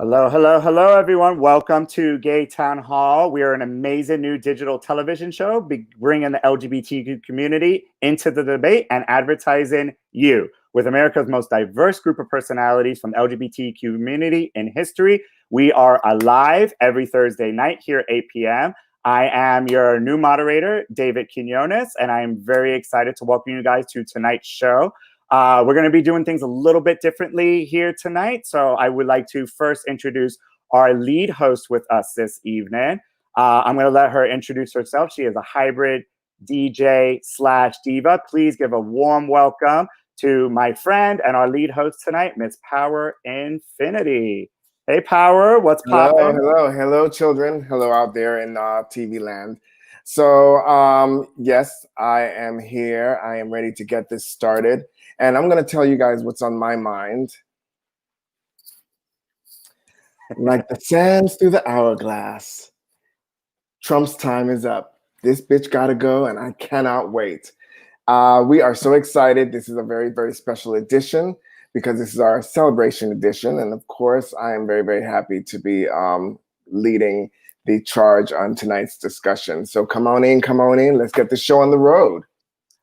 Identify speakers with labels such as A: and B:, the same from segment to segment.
A: Hello, hello, hello, everyone. Welcome to Gay Town Hall. We are an amazing new digital television show bringing the LGBTQ community into the debate and advertising you with America's most diverse group of personalities from the LGBTQ community in history. We are alive every Thursday night here at 8 p.m. I am your new moderator, David Quinones, and I am very excited to welcome you guys to tonight's show. We're going to be doing things a little bit differently here tonight. So I would like to first introduce our lead host with us this evening. I'm going to let her introduce herself. She is a hybrid DJ / diva. Please give a warm welcome to my friend and our lead host tonight, Miss Power Infiniti. Hey, Power, what's poppin'?
B: Hello, children. Hello out there in TV land. So, yes, I am here. I am ready to get this started. And I'm going to tell you guys what's on my mind. Like the sands through the hourglass, Trump's time is up. This bitch got to go, and I cannot wait. We are so excited. This is a very, very special edition because this is our celebration edition. And of course, I am very, very happy to be leading the charge on tonight's discussion. So come on in. Let's get the show on the road.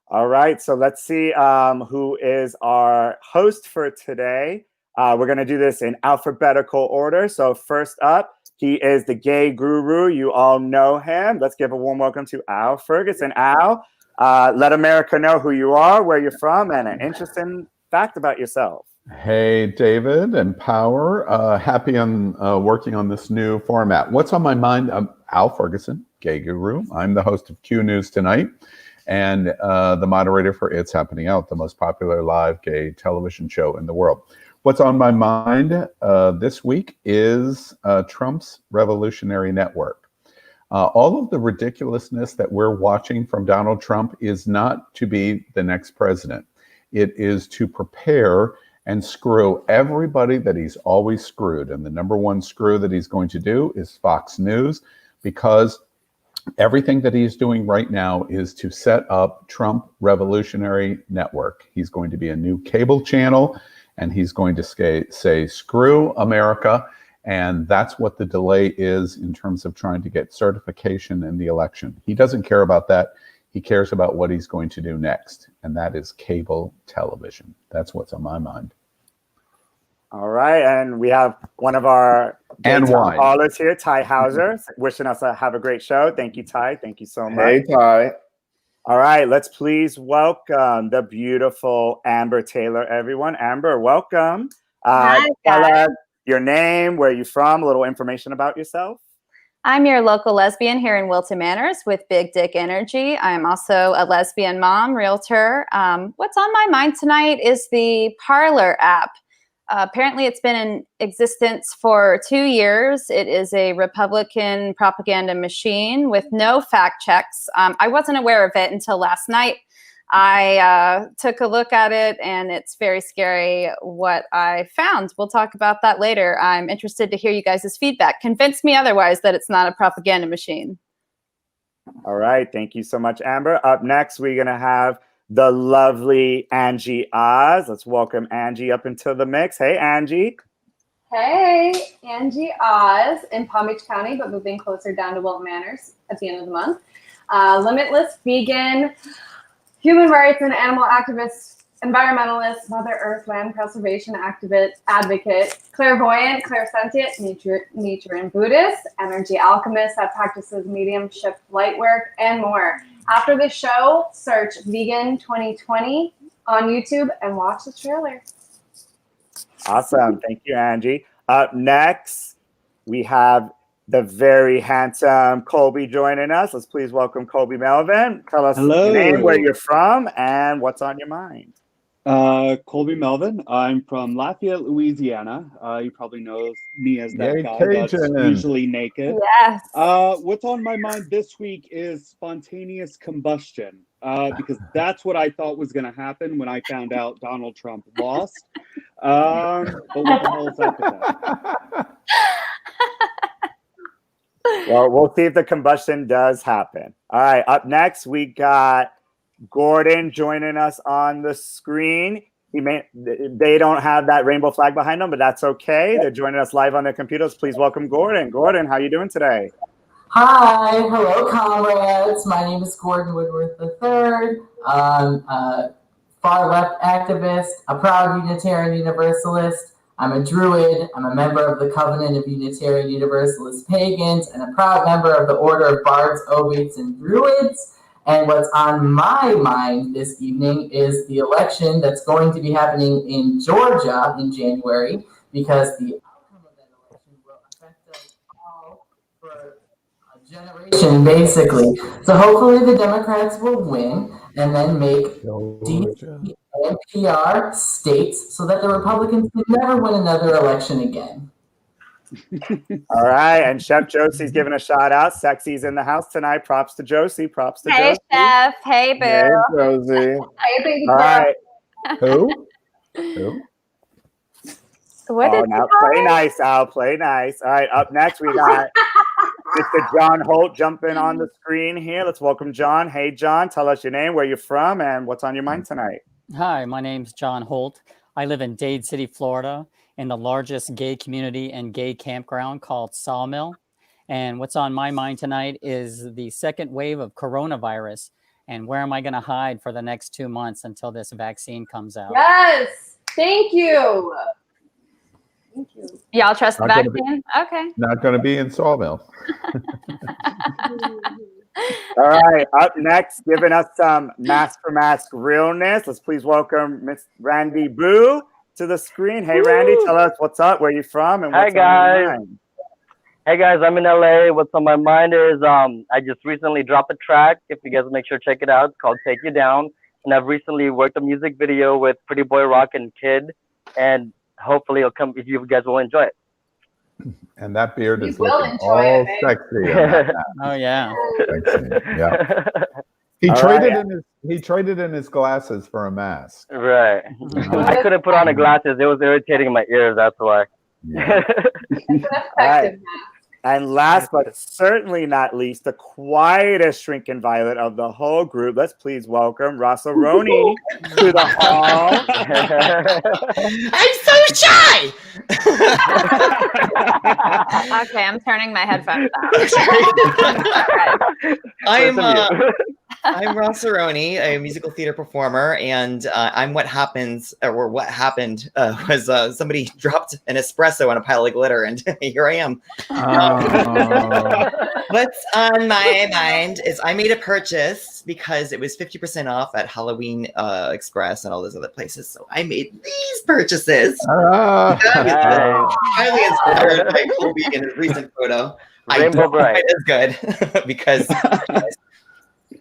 A: All right, so let's see who is our host for today. We're going to do this in alphabetical order. So first up, he is the gay guru. You all know him. Let's give a warm welcome to Al Ferguson. Al, let America know who you are, where you're from, and an interesting fact about yourself.
C: Hey, David and Power. Happy on working on this new format. What's on my mind? I'm Al Ferguson, gay guru. I'm the host of Q News Tonight and the moderator for It's Happening Out, the most popular live gay television show in the world. What's on my mind this week is Trump's revolutionary network. All of the ridiculousness that we're watching from Donald Trump is not to be the next president. It is to prepare and screw everybody that he's always screwed. And the number one screw that he's going to do is Fox News, because everything that he's doing right now is to set up Trump Revolutionary Network. He's going to be a new cable channel, and he's going to say, screw America. And that's what the delay is in terms of trying to get certification in the election. He doesn't care about that. He cares about what he's going to do next, and that is cable television. That's what's on my mind.
A: All right, and we have one of our callers here, Ty Hauser, wishing us have a great show. Thank you, Ty. Thank you so much.
B: Hey, Ty.
A: All right, let's please welcome the beautiful Amber Taylor, everyone. Amber, welcome.
D: Hi,
A: tell us your name, where you're from, a little information about yourself.
D: I'm your local lesbian here in Wilton Manors with Big Dick Energy. I'm also a lesbian mom, realtor. What's on my mind tonight is the Parler app. Apparently, it's been in existence for 2 years. It is a Republican propaganda machine with no fact checks. I wasn't aware of it until last night. I took a look at it, and it's very scary what I found. We'll talk about that later. I'm interested to hear you guys' feedback. Convince me otherwise that it's not a propaganda machine.
A: All right. Thank you so much, Amber. Up next, we're going to have the lovely Angie Oz. Let's welcome Angie up into the mix. Hey, Angie.
E: Hey, Angie Oz in Palm Beach County, but moving closer down to Wilton Manors at the end of the month. Limitless vegan, human rights and animal activist, environmentalist, Mother Earth land preservation advocate, clairvoyant, clairsentient, nature and Buddhist, energy alchemist that practices mediumship, light work, and more. After the show, search Vegan 2020 on YouTube and watch the trailer.
A: Awesome. Thank you, Angie. Up next, we have the very handsome Colby joining us. Let's please welcome Colby Melvin. Tell us your name, where you're from, and what's on your mind.
F: Colby Melvin. I'm from Lafayette, Louisiana. You probably know me as that guy that's usually naked.
D: Yes.
F: What's on my mind this week is spontaneous combustion, because that's what I thought was going to happen when I found out Donald Trump lost. But what the hell is up with that?
A: Well, we'll see if the combustion does happen. All right, up next, we got Gordon joining us on the screen. They don't have that rainbow flag behind them, but that's okay. They're joining us live on their computers. Please welcome Gordon. Gordon, how you doing today?
G: Hi, hello, comrades. My name is Gordon Woodworth III. I'm a far-left activist, a proud Unitarian Universalist. I'm a Druid. I'm a member of the Covenant of Unitarian Universalist Pagans, and a proud member of the Order of Bards, Ovites, and Druids. And what's on my mind this evening is the election that's going to be happening in Georgia in January, because the outcome of that election will affect us all for a generation, basically. So hopefully the Democrats will win and then make DC and PR states so that the Republicans can never win another election again.
A: All right, and Chef Josie's giving a shout out. Sexy's in the house tonight. Props to Josie. Props to
D: Hey,
A: Josie.
D: Chef. Hey, Boo.
B: Hey, Josie.
E: Hey, baby
A: All
E: girl.
A: right.
C: Who? Who?
D: What
A: Oh,
D: did
A: now
D: you call
A: play
D: it?
A: nice, Al. Play nice. All right, up next we got Mr. John Holt jumping on the screen here. Let's welcome John. Hey, John, tell us your name, where you're from, and what's on your mind tonight.
H: Hi, my name's John Holt. I live in Dade City, Florida, in the largest gay community and gay campground called Sawmill. And what's on my mind tonight is the second wave of coronavirus. And where am I going to hide for the next 2 months until this vaccine comes out?
E: Yes. Thank you. Thank you.
D: Y'all trust the
C: Not gonna
D: vaccine? Okay.
C: Not going to be in Sawmill.
A: All right, up next, giving us some mask for mask realness. Let's please welcome Miss Randy Boo to the screen. Hey, Randy, tell us what's up, where you from, and what's on your mind.
I: Hey guys, I'm in LA. What's on my mind is I just recently dropped a track. If you guys make sure to check it out, it's called Take You Down. And I've recently worked a music video with Pretty Boy Rock and Kid. And hopefully it'll come if you guys will enjoy it.
C: And that beard
E: You
C: is
E: will
C: looking
E: enjoy
C: all
E: it, babe.
C: sexy. on that now.
H: Oh, yeah.
C: Sexy, yeah. He
A: All
C: traded
A: right.
C: he traded in his glasses for a mask.
I: Right. I couldn't put on the glasses. It was irritating my ears. That's why.
C: Yeah.
E: It's an effective
A: right.
E: mask.
A: And last but certainly not least, the quietest shrinking violet of the whole group. Let's please welcome Russell Roney to the hall.
J: I'm so shy.
D: Okay, I'm turning my headphones off.
J: I'm Ross Cerrone, a musical theater performer, and I'm what happened was somebody dropped an espresso on a pile of glitter, and here I am. What's on my mind is I made a purchase because it was 50% off at Halloween Express and all those other places. So I made these purchases. Highly inspired by Kobe in his recent photo.
I: Rainbow
J: I don't
I: Bright.
J: think it is good because.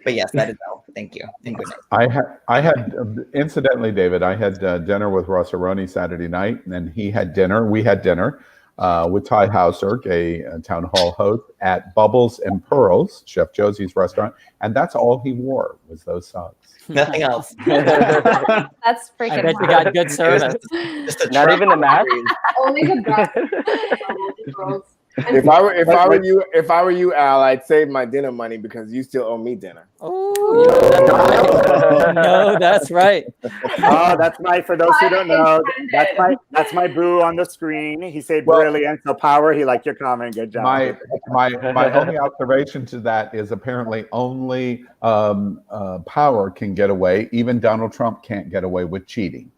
J: But yes, that is all. Thank you. And good night.
C: I had incidentally, David, I had dinner with Ross Aroni Saturday night, and then he had dinner. We had dinner with Ty Hauser, a town hall host at Bubbles and Pearls, Chef Josie's restaurant, and that's all he wore was those socks.
J: Nothing else.
D: That's freaking
H: I bet you
D: wild.
H: got good service.
J: Just a
I: Not even the mask.
E: Only the best. Girls.
B: If I were you, Al, I'd save my dinner money because you still owe me dinner.
H: Oh, no, that's right.
A: Oh, that's my, for those who don't know, that's my boo on the screen. He said brilliant, so power. He liked your comment. Good job.
C: My only observation to that is apparently only power can get away. Even Donald Trump can't get away with cheating.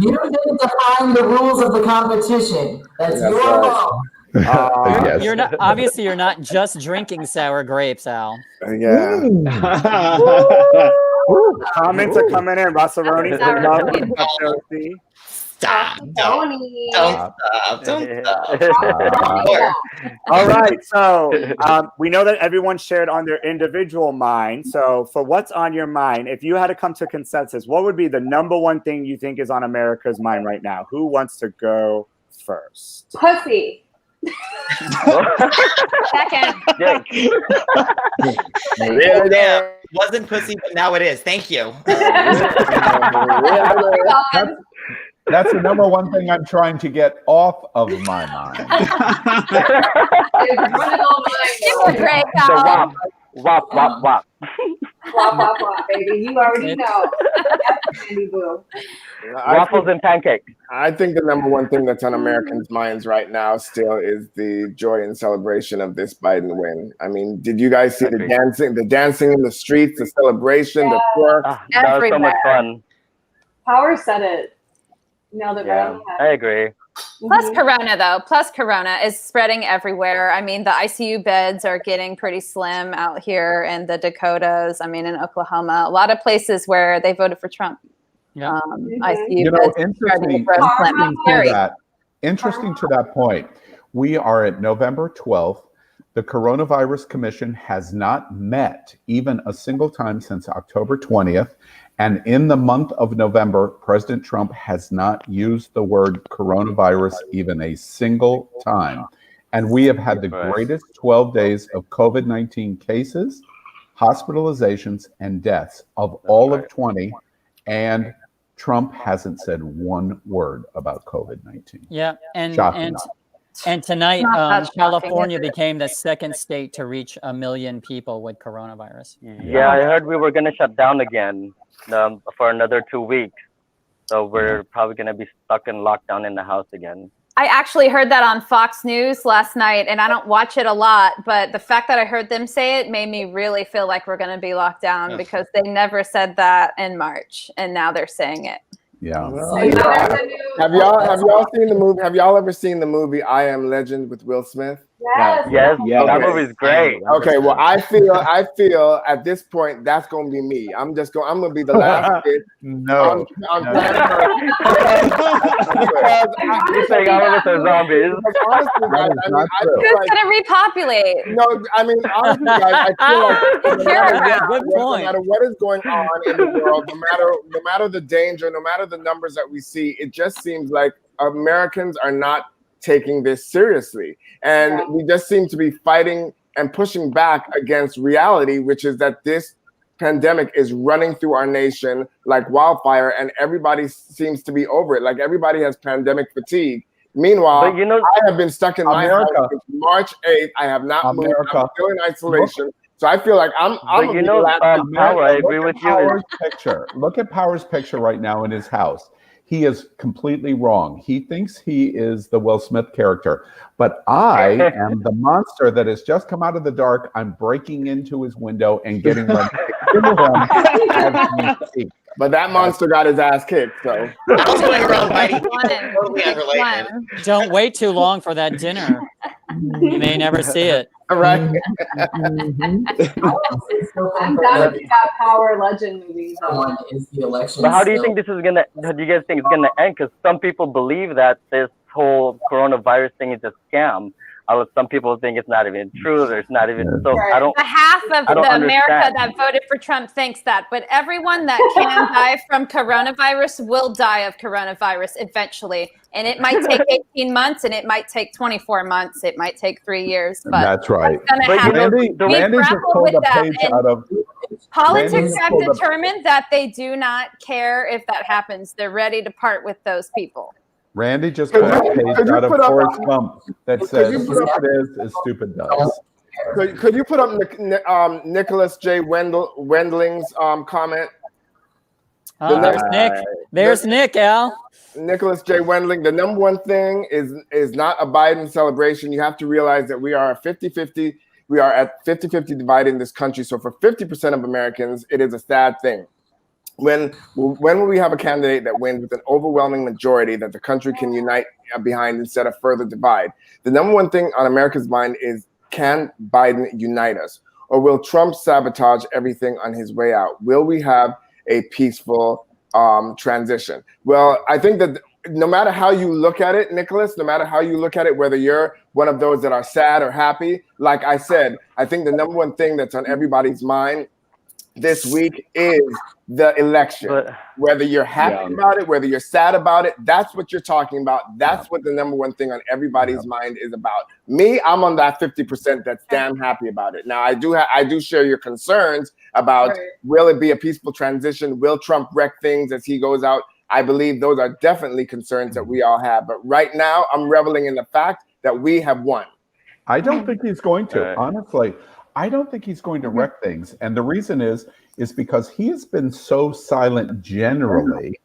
G: You didn't define the rules of the competition. That's your fault.
C: Yes.
H: You're not obviously you're not just drinking sour grapes, Al.
B: Yeah.
A: Comments are coming in. Russell Roney,
J: Stop. Don't stop.
A: All right, so we know that everyone shared on their individual mind. So for what's on your mind, if you had to come to consensus, what would be the number one thing you think is on America's mind right now? Who wants to go first?
E: Pussy.
D: Second.
J: Wasn't pussy, but now it is. Thank you.
C: That's the number one thing I'm trying to get off of my mind.
D: It was great, Al.
I: Wop, wop, wop.
E: Blah, blah, blah, baby. You already know. That's Sandy Boo.
I: Waffles and pancakes.
B: I think the number one thing that's on Americans' minds right now still is the joy and celebration of this Biden win. I mean, did you guys see the dancing in the streets, the celebration, the twerk?
I: That was so much fun.
E: Power said it. Nailed it right on the head.
I: I agree.
D: Plus Corona, though. Plus Corona is spreading everywhere. I mean, the ICU beds are getting pretty slim out here in the Dakotas. I mean, in Oklahoma, a lot of places where they voted for Trump.
H: Yeah.
D: ICU beds
C: interesting to that point. We are at November 12th. The Coronavirus Commission has not met even a single time since October 20th. And in the month of November, President Trump has not used the word coronavirus even a single time. And we have had the greatest 12 days of COVID-19 cases, hospitalizations, and deaths of all of 20. And Trump hasn't said one word about COVID-19.
H: Yeah, and tonight, California became the second state to reach 1 million people with coronavirus.
I: Yeah, I heard we were going to shut down again for another 2 weeks. So we're probably going to be stuck in lockdown in the house again.
D: I actually heard that on Fox News last night, and I don't watch it a lot, but the fact that I heard them say it made me really feel like we're going to be locked down because they never said that in March, and now they're saying it.
C: Yeah.
B: Have y'all seen the movie? Have y'all ever seen the movie I Am Legend with Will Smith?
I: Yes, that movie's great.
B: Okay, well, I feel at this point that's gonna be me. I'm gonna be the last kid.
C: No.
I: You're saying all of us are zombies.
B: Honestly, guys,
D: Who's gonna repopulate?
B: No, I mean, honestly, guys, I feel like no matter what is going on in the world, no matter the danger, no matter the numbers that we see, it just seems like Americans are not taking this seriously. And we just seem to be fighting and pushing back against reality, which is that this pandemic is running through our nation like wildfire, and everybody seems to be over it. Like everybody has pandemic fatigue. Meanwhile, I have been stuck in my house since March 8th. I have not moved. I'm still in isolation. So I feel like I'm
I: Power, I agree with you.
C: Look at Power's picture right now in his house. He is completely wrong. He thinks he is the Will Smith character, but I am the monster that has just come out of the dark. I'm breaking into his window and getting ready to kill him as we speak.
B: But that monster got his ass kicked, so.
J: I was going around biting people, totally unrelated.
H: Don't wait too long for that dinner. You may never see it.
B: All right.
E: I'm down to see that Power Legend movie.
G: Is the election.
I: But how do you think this is gonna? How do you guys think it's gonna end? Because some people believe that this whole coronavirus thing is a scam. Some people think it's not even true. There's not even so. I don't.
D: Half of the America that voted for Trump thinks that, but everyone that can die from coronavirus will die of coronavirus eventually, and it might take 18 months, and it might take 24 months, it might take 3 years. But
C: that's right.
D: Randy
C: just pulled a page out of.
D: Politics have determined that they do not care if that happens. They're ready to part with those people.
C: Randy just put a page out of Forrest Gump that says, "Stupid is stupid does."
B: Could you put up Nicholas J. Wendling's comment?
H: There's Nick. There's Nick, Al.
B: Nicholas J. Wendling. The number one thing is not a Biden celebration. You have to realize that we are 50-50. We are at 50-50 divided this country. So for 50% of Americans, it is a sad thing. When will we have a candidate that wins with an overwhelming majority that the country can unite behind instead of further divide? The number one thing on America's mind is, can Biden unite us? Or will Trump sabotage everything on his way out? Will we have a peaceful transition? Well, I think that no matter how you look at it, Nicholas, no matter how you look at it, whether you're one of those that are sad or happy, like I said, I think the number one thing that's on everybody's mind this week is the election. Whether you're happy about it, whether you're sad about it, that's what you're talking about. That's what the number one thing on everybody's mind is about. Me, I'm on that 50% that's damn happy about it. Now, I do share your concerns about will it be a peaceful transition? Will Trump wreck things as he goes out? I believe those are definitely concerns that we all have. But right now, I'm reveling in the fact that we have won.
C: I don't think he's going to, honestly. I don't think he's going to wreck things. And the reason is because he has been so silent generally,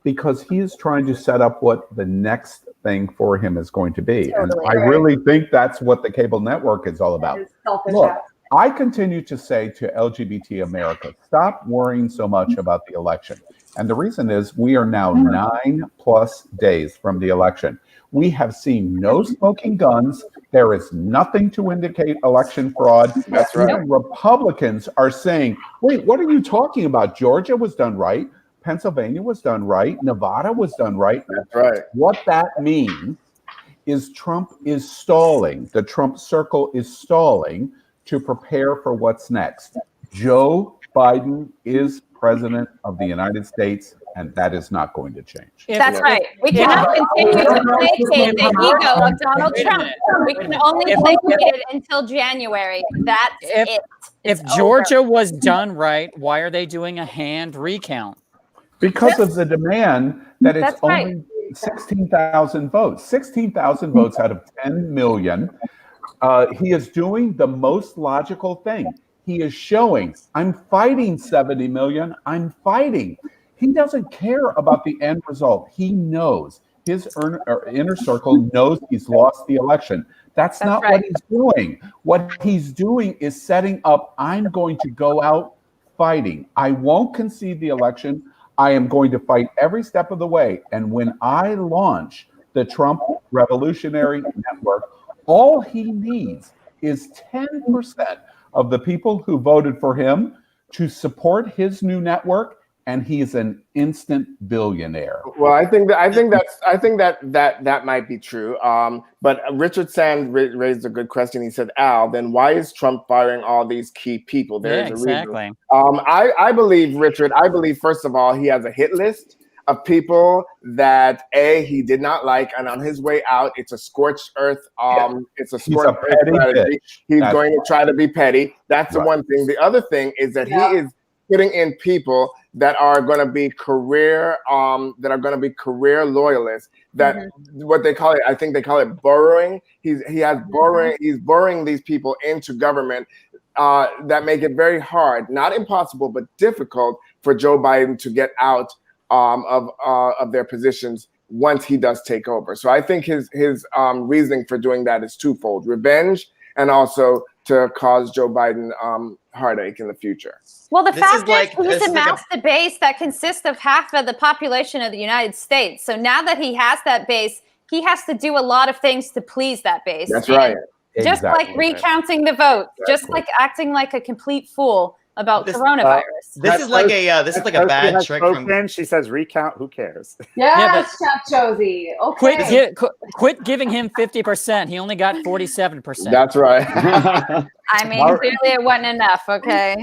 C: because he is trying to set up what the next thing for him is going to be.
D: Totally.
C: And I really think that's what the cable network is all about. Look, I continue to say to LGBT America, stop worrying so much about the election. And the reason is we are now 9+ days from the election. We have seen no smoking guns. There is nothing to indicate election fraud.
B: That's right.
C: Even Republicans are saying, wait, what are you talking about? Georgia was done right. Pennsylvania was done right. Nevada was done right.
B: That's right.
C: What that means is Trump is stalling. The Trump circle is stalling to prepare for what's next. Joe Biden is president of the United States, and that is not going to change.
D: That's right. We cannot continue to placate the ego of Donald Trump. We can only placate it until January. That's it.
H: If Georgia was done right, why are they doing a hand recount?
C: Because of the demand that it's
D: That's right.
C: only 16,000 votes. 16,000 votes out of 10 million. He is doing the most logical thing. He is showing, I'm fighting 70 million. I'm fighting. He doesn't care about the end result. He knows. His inner circle knows he's lost the election. That's not
D: right.
C: what he's doing. What he's doing is setting up, I'm going to go out fighting. I won't concede the election. I am going to fight every step of the way. And when I launch the Trump Revolutionary Network, all he needs is 10% of the people who voted for him to support his new network, and he's an instant billionaire.
B: Well, I think that might be true. But Richard Sand raised a good question. He said, "Al, then why is Trump firing all these key people?" There is a reason. I believe, Richard. I believe first of all, he has a hit list of people that he did not like, and on his way out, it's a scorched earth. It's a scorched earth strategy. He's going to try to be petty. That's the one thing. The other thing is that he is putting in people that are going to be career loyalists. That what they call it. I think they call it borrowing. He's borrowing these people into government that make it very hard, not impossible, but difficult for Joe Biden to get out of their positions once he does take over. So I think his reasoning for doing that is twofold: revenge, and also to cause Joe Biden heartache in the future.
D: Well, the fact is he's amassed a base that consists of half of the population of the United States. So now that he has that base, he has to do a lot of things to please that base.
B: That's right.
D: Just like recounting the vote, just like acting like a complete fool about coronavirus.
J: This is like a bad trick from.
A: She says, "Recount. Who cares?"
E: Yes, Chef Josie. Okay.
H: Quit giving him 50%. He only got 47%.
B: That's right.
D: I mean, clearly it wasn't enough. Okay.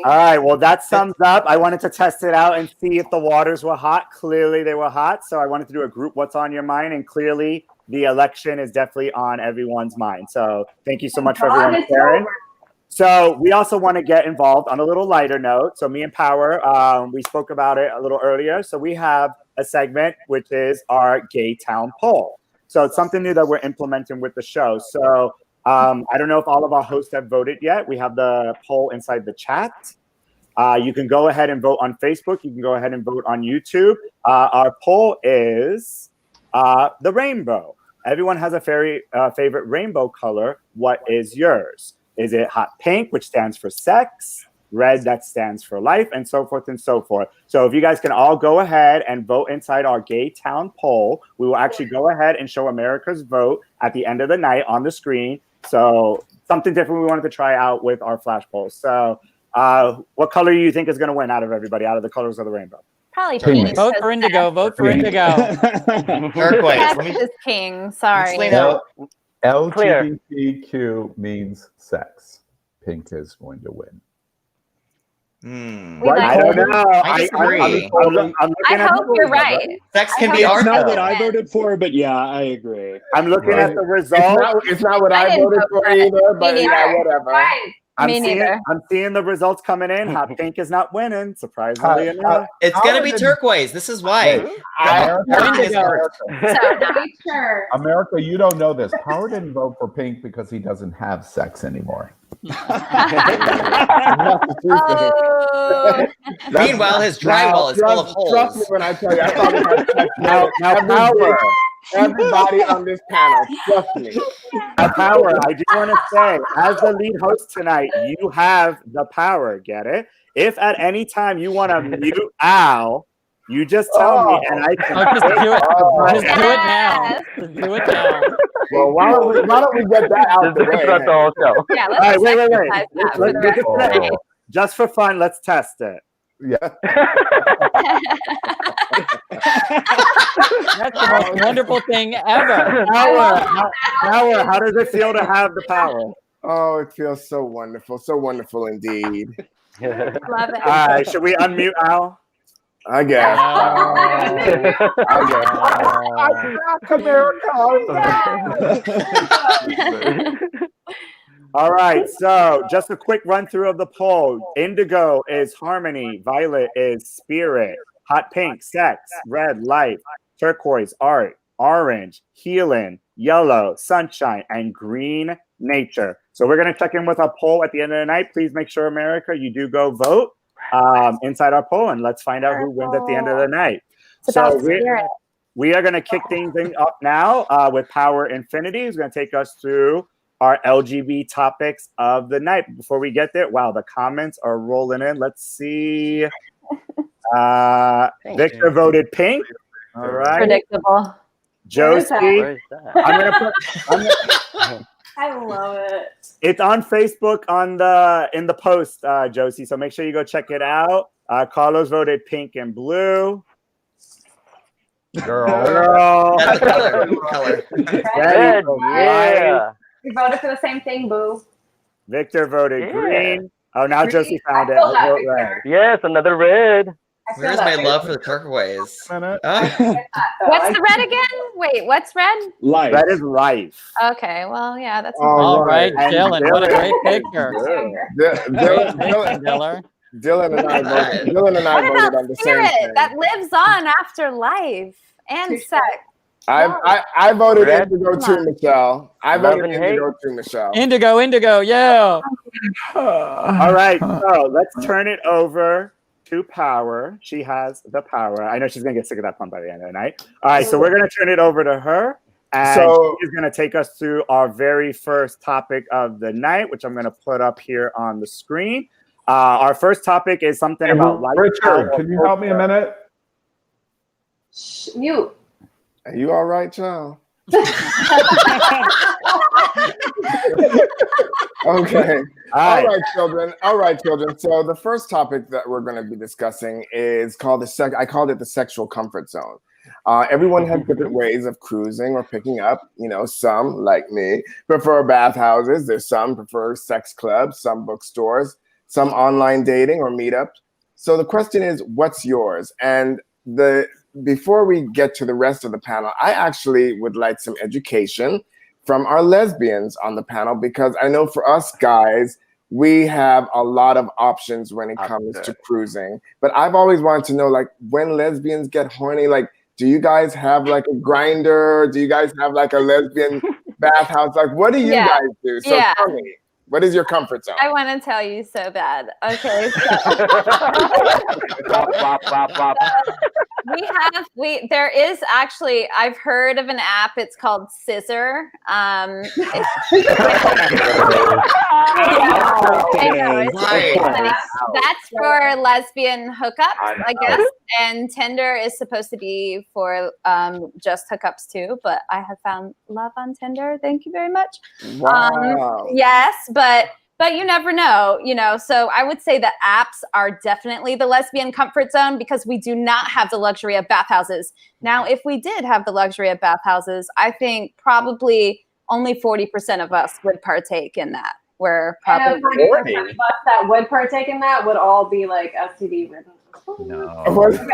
A: All right. Well, that sums up. I wanted to test it out and see if the waters were hot. Clearly, they were hot. So I wanted to do a group "What's on Your Mind," and clearly, the election is definitely on everyone's mind. So thank you so much for everyone sharing. So we also want to get involved on a little lighter note. So me and Power, we spoke about it a little earlier. So we have a segment, which is our Gay Town poll. So it's something new that we're implementing with the show. So I don't know if all of our hosts have voted yet. We have the poll inside the chat. You can go ahead and vote on Facebook. You can go ahead and vote on YouTube. Our poll is the rainbow. Everyone has a favorite rainbow color. What is yours? Is it hot pink, which stands for sex, red, that stands for life, and so forth and so forth. So if you guys can all go ahead and vote inside our Gay Town poll, we will actually go ahead and show America's vote at the end of the night on the screen. So something different we wanted to try out with our flash polls. So what color do you think is going to win out of everybody, out of the colors of the rainbow?
D: Probably pink.
H: Vote for indigo. Vote for indigo.
J: Turquoise.
D: Sex is king. Sorry.
C: LGBTQ means sex. Pink is going to win.
A: I don't know.
J: I disagree.
D: I hope you're right.
J: Sex can be
F: It's
J: art.
F: not what I voted for, but yeah, I agree.
A: I'm looking at the results.
B: It's not what I voted for either, but yeah, whatever.
E: Right.
A: I'm seeing the results coming in. Hot pink is not winning, surprisingly enough.
J: It's gonna be turquoise. This is why.
C: America, you don't know this. Power didn't vote for pink because he doesn't have sex anymore.
D: Oh.
J: Meanwhile, his drywall is full of
B: Trust me
J: holes.
B: when I tell you, I probably have
A: Now, Power.
B: everybody on this panel. Trust me.
A: Power, I do want to say, as the lead host tonight, you have the power. Get it? If at any time you want to mute Al, you just tell me, and I can.
H: Just do it. Just do it now.
D: Yes.
H: Just do it now.
B: Well, why don't we get that out the way?
I: Throughout the whole show.
D: Yeah,
A: All
D: let's
A: right, wait.
D: exercise that for the rest of the night.
A: Just for fun, let's test it.
C: Yeah.
H: That's the most wonderful thing ever.
A: Power, how does it feel to have the power?
B: Oh, it feels so wonderful indeed.
D: Love it.
A: All right, should we unmute Al?
B: I guess.
A: All right, so just a quick run through of the poll. Indigo is harmony, violet is spirit, hot pink, sex, red, life, turquoise, art, orange, healing, yellow, sunshine, and green, nature. So we're going to check in with our poll at the end of the night. Please make sure, America, you do go vote inside our poll, and let's find out who wins at the end of the night. So we are going to kick things up now with Power Infiniti, who's going to take us through our LGBT topics of the night. Before we get there, wow, the comments are rolling in. Let's see. Victor voted pink. All right.
D: Predictable.
A: Josie.
E: I love it.
A: It's on Facebook in the post, Josie. So make sure you go check it out. Carlos voted pink and blue. Girl.
J: That's the color.
I: Red, yeah.
E: We voted for the same thing, boo.
A: Victor voted
I: Yeah.
A: green. Oh, now
E: Green.
A: Josie found
E: I
A: it.
E: feel
A: I'll
E: that,
A: vote
E: Victor.
A: red.
I: Yes, another red.
E: I feel
J: Where's
E: that,
J: my
E: Victor.
J: love for the turquoise?
B: Oh.
D: What's the red again? Wait, what's red?
F: Life.
A: Red is life.
D: Okay, well, yeah, that's
H: All right,
A: And
H: Dylan, what a great
A: Dylan.
H: picture.
B: Dylan
H: Dylan.
B: and I voted
D: What
B: on
D: about
B: the same
D: spirit
B: thing.
D: that lives on after life and sex?
B: I voted
I: Red.
B: indigo too, Michelle. I
I: Love
B: voted
I: and hate.
B: indigo too, Michelle.
H: Indigo, yeah.
A: All right, so let's turn it over to Power. She has the power. I know she's going to get sick of that pun by the end of the night. All right, so we're going to turn it over to her. And she's going to take us through our very first topic of the night, which I'm going to put up here on the screen. Our first topic is something about life.
C: Richard, can you help me a minute?
E: Mute.
B: Are you all right, child? Okay. All right, children. So the first topic that we're going to be discussing is called I called it the sexual comfort zone. Everyone has different ways of cruising or picking up. You know, some, like me, prefer bathhouses. There's some prefer sex clubs, some bookstores, some online dating or meetups. So the question is, what's yours? And before we get to the rest of the panel, I actually would like some education from our lesbians on the panel, because I know for us guys, we have a lot of options when it comes to cruising. But I've always wanted to know, like, when lesbians get horny, like, do you guys have like a grinder? Do you guys have like a lesbian bathhouse? Like, what do you guys do? So tell me, what is your comfort zone?
D: I want to tell you so bad. Okay, there is actually, I've heard of an app. It's called Scissor. That's for lesbian hookups, I guess. And Tinder is supposed to be for just hookups too. But I have found love on Tinder. Thank you very much.
B: Wow.
D: Yes, but you never know, you know. So I would say the apps are definitely the lesbian comfort zone, because we do not have the luxury of bathhouses. Now, if we did have the luxury of bathhouses, I think probably only 40% of us would partake in that. We're probably
E: 40% of us that would partake in that would all be like STD ridden.
C: No.
E: Honestly,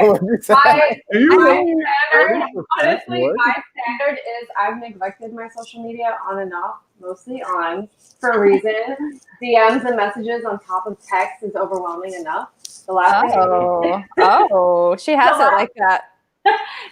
E: my standard is I've neglected my social media on and off, mostly on, for a reason. DMs and messages on top of text is overwhelming enough. The last
D: she has it like that.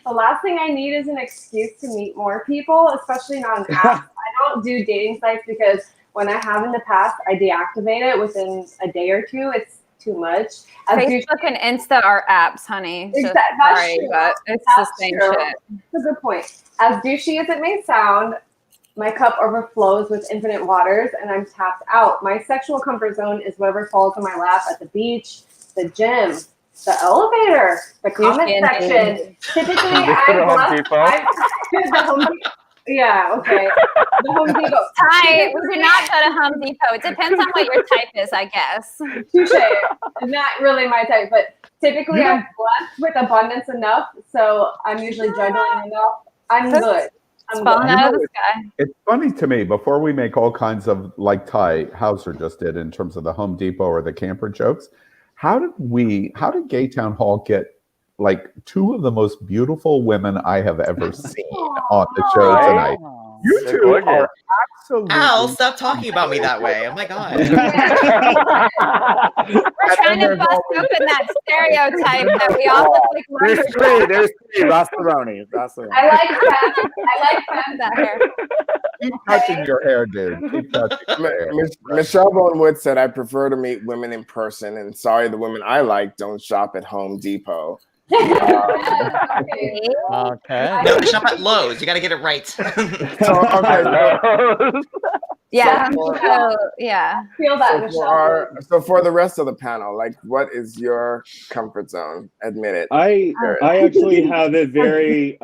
E: The last thing I need is an excuse to meet more people, especially not on apps. I don't do dating sites because When I have in the past, I deactivate it within a day or two. It's too much.
D: Facebook and Insta are apps, honey. Just
E: That's
D: sorry,
E: true.
D: but it's
E: That's
D: the same
E: true.
D: shit.
E: That's a good point. As douchey as it may sound, my cup overflows with infinite waters and I'm tapped out. My sexual comfort zone is whatever falls on my lap at the beach, the gym, the elevator, the comment section. Typically, the Home Depot. Yeah, okay. The Home Depot.
D: Hi, we do not go to Home Depot. It depends on what your type is, I guess.
E: Touche. Not really my type, but typically I'm blessed with abundance enough, so I'm usually juggling enough. I'm good. I'm
D: falling
E: good.
D: out of the sky.
C: It's funny to me, before we make all kinds of, like Ty Hauser just did in terms of the Home Depot or the camper jokes, how did Gay Town Hall get like two of the most beautiful women I have ever seen on the show tonight? You two are absolutely...
J: Al, stop talking about me that way. Oh my God.
D: We're trying to bust open that stereotype that we all look like lumberjacks.
A: There's three. Rostaroni.
E: I like fans out here.
C: Keep touching your hair, dude. Keep touching your hair.
B: Michelle Bonewood said, I prefer to meet women in person, and sorry, the women I like don't shop at Home Depot.
H: Okay.
J: No, shop at Lowe's. You got to get it right.
D: Yeah.
E: Yeah. Feel that,
B: Michelle. So for the rest of the panel, like, what is your comfort zone? Admit it.
F: I actually have a very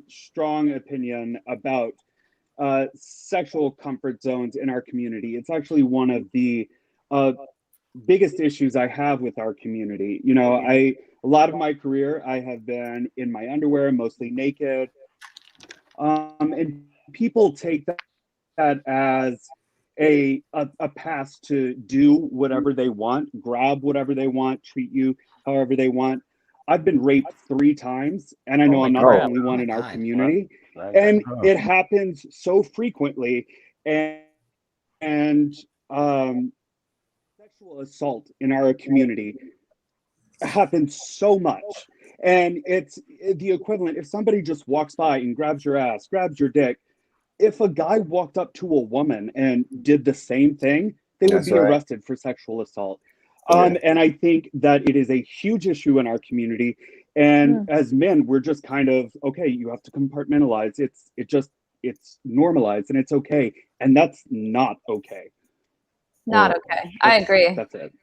F: strong opinion about sexual comfort zones in our community. It's actually one of the biggest issues I have with our community. You know, a lot of my career, I have been in my underwear, mostly naked. And people take that as a pass to do whatever they want, grab whatever they want, treat you however they want. I've been raped 3 times, and I know I'm not the only one in our community. And it happens so frequently. And sexual assault in our community happens so much, and it's the equivalent. If somebody just walks by and grabs your ass, grabs your dick, if a guy walked up to a woman and did the same thing, they would be arrested for sexual assault. And I think that it is a huge issue in our community, and as men, we're just kind of, okay, you have to compartmentalize. It's normalized and it's okay, and that's not okay.
D: Not okay. I agree.
F: That's it.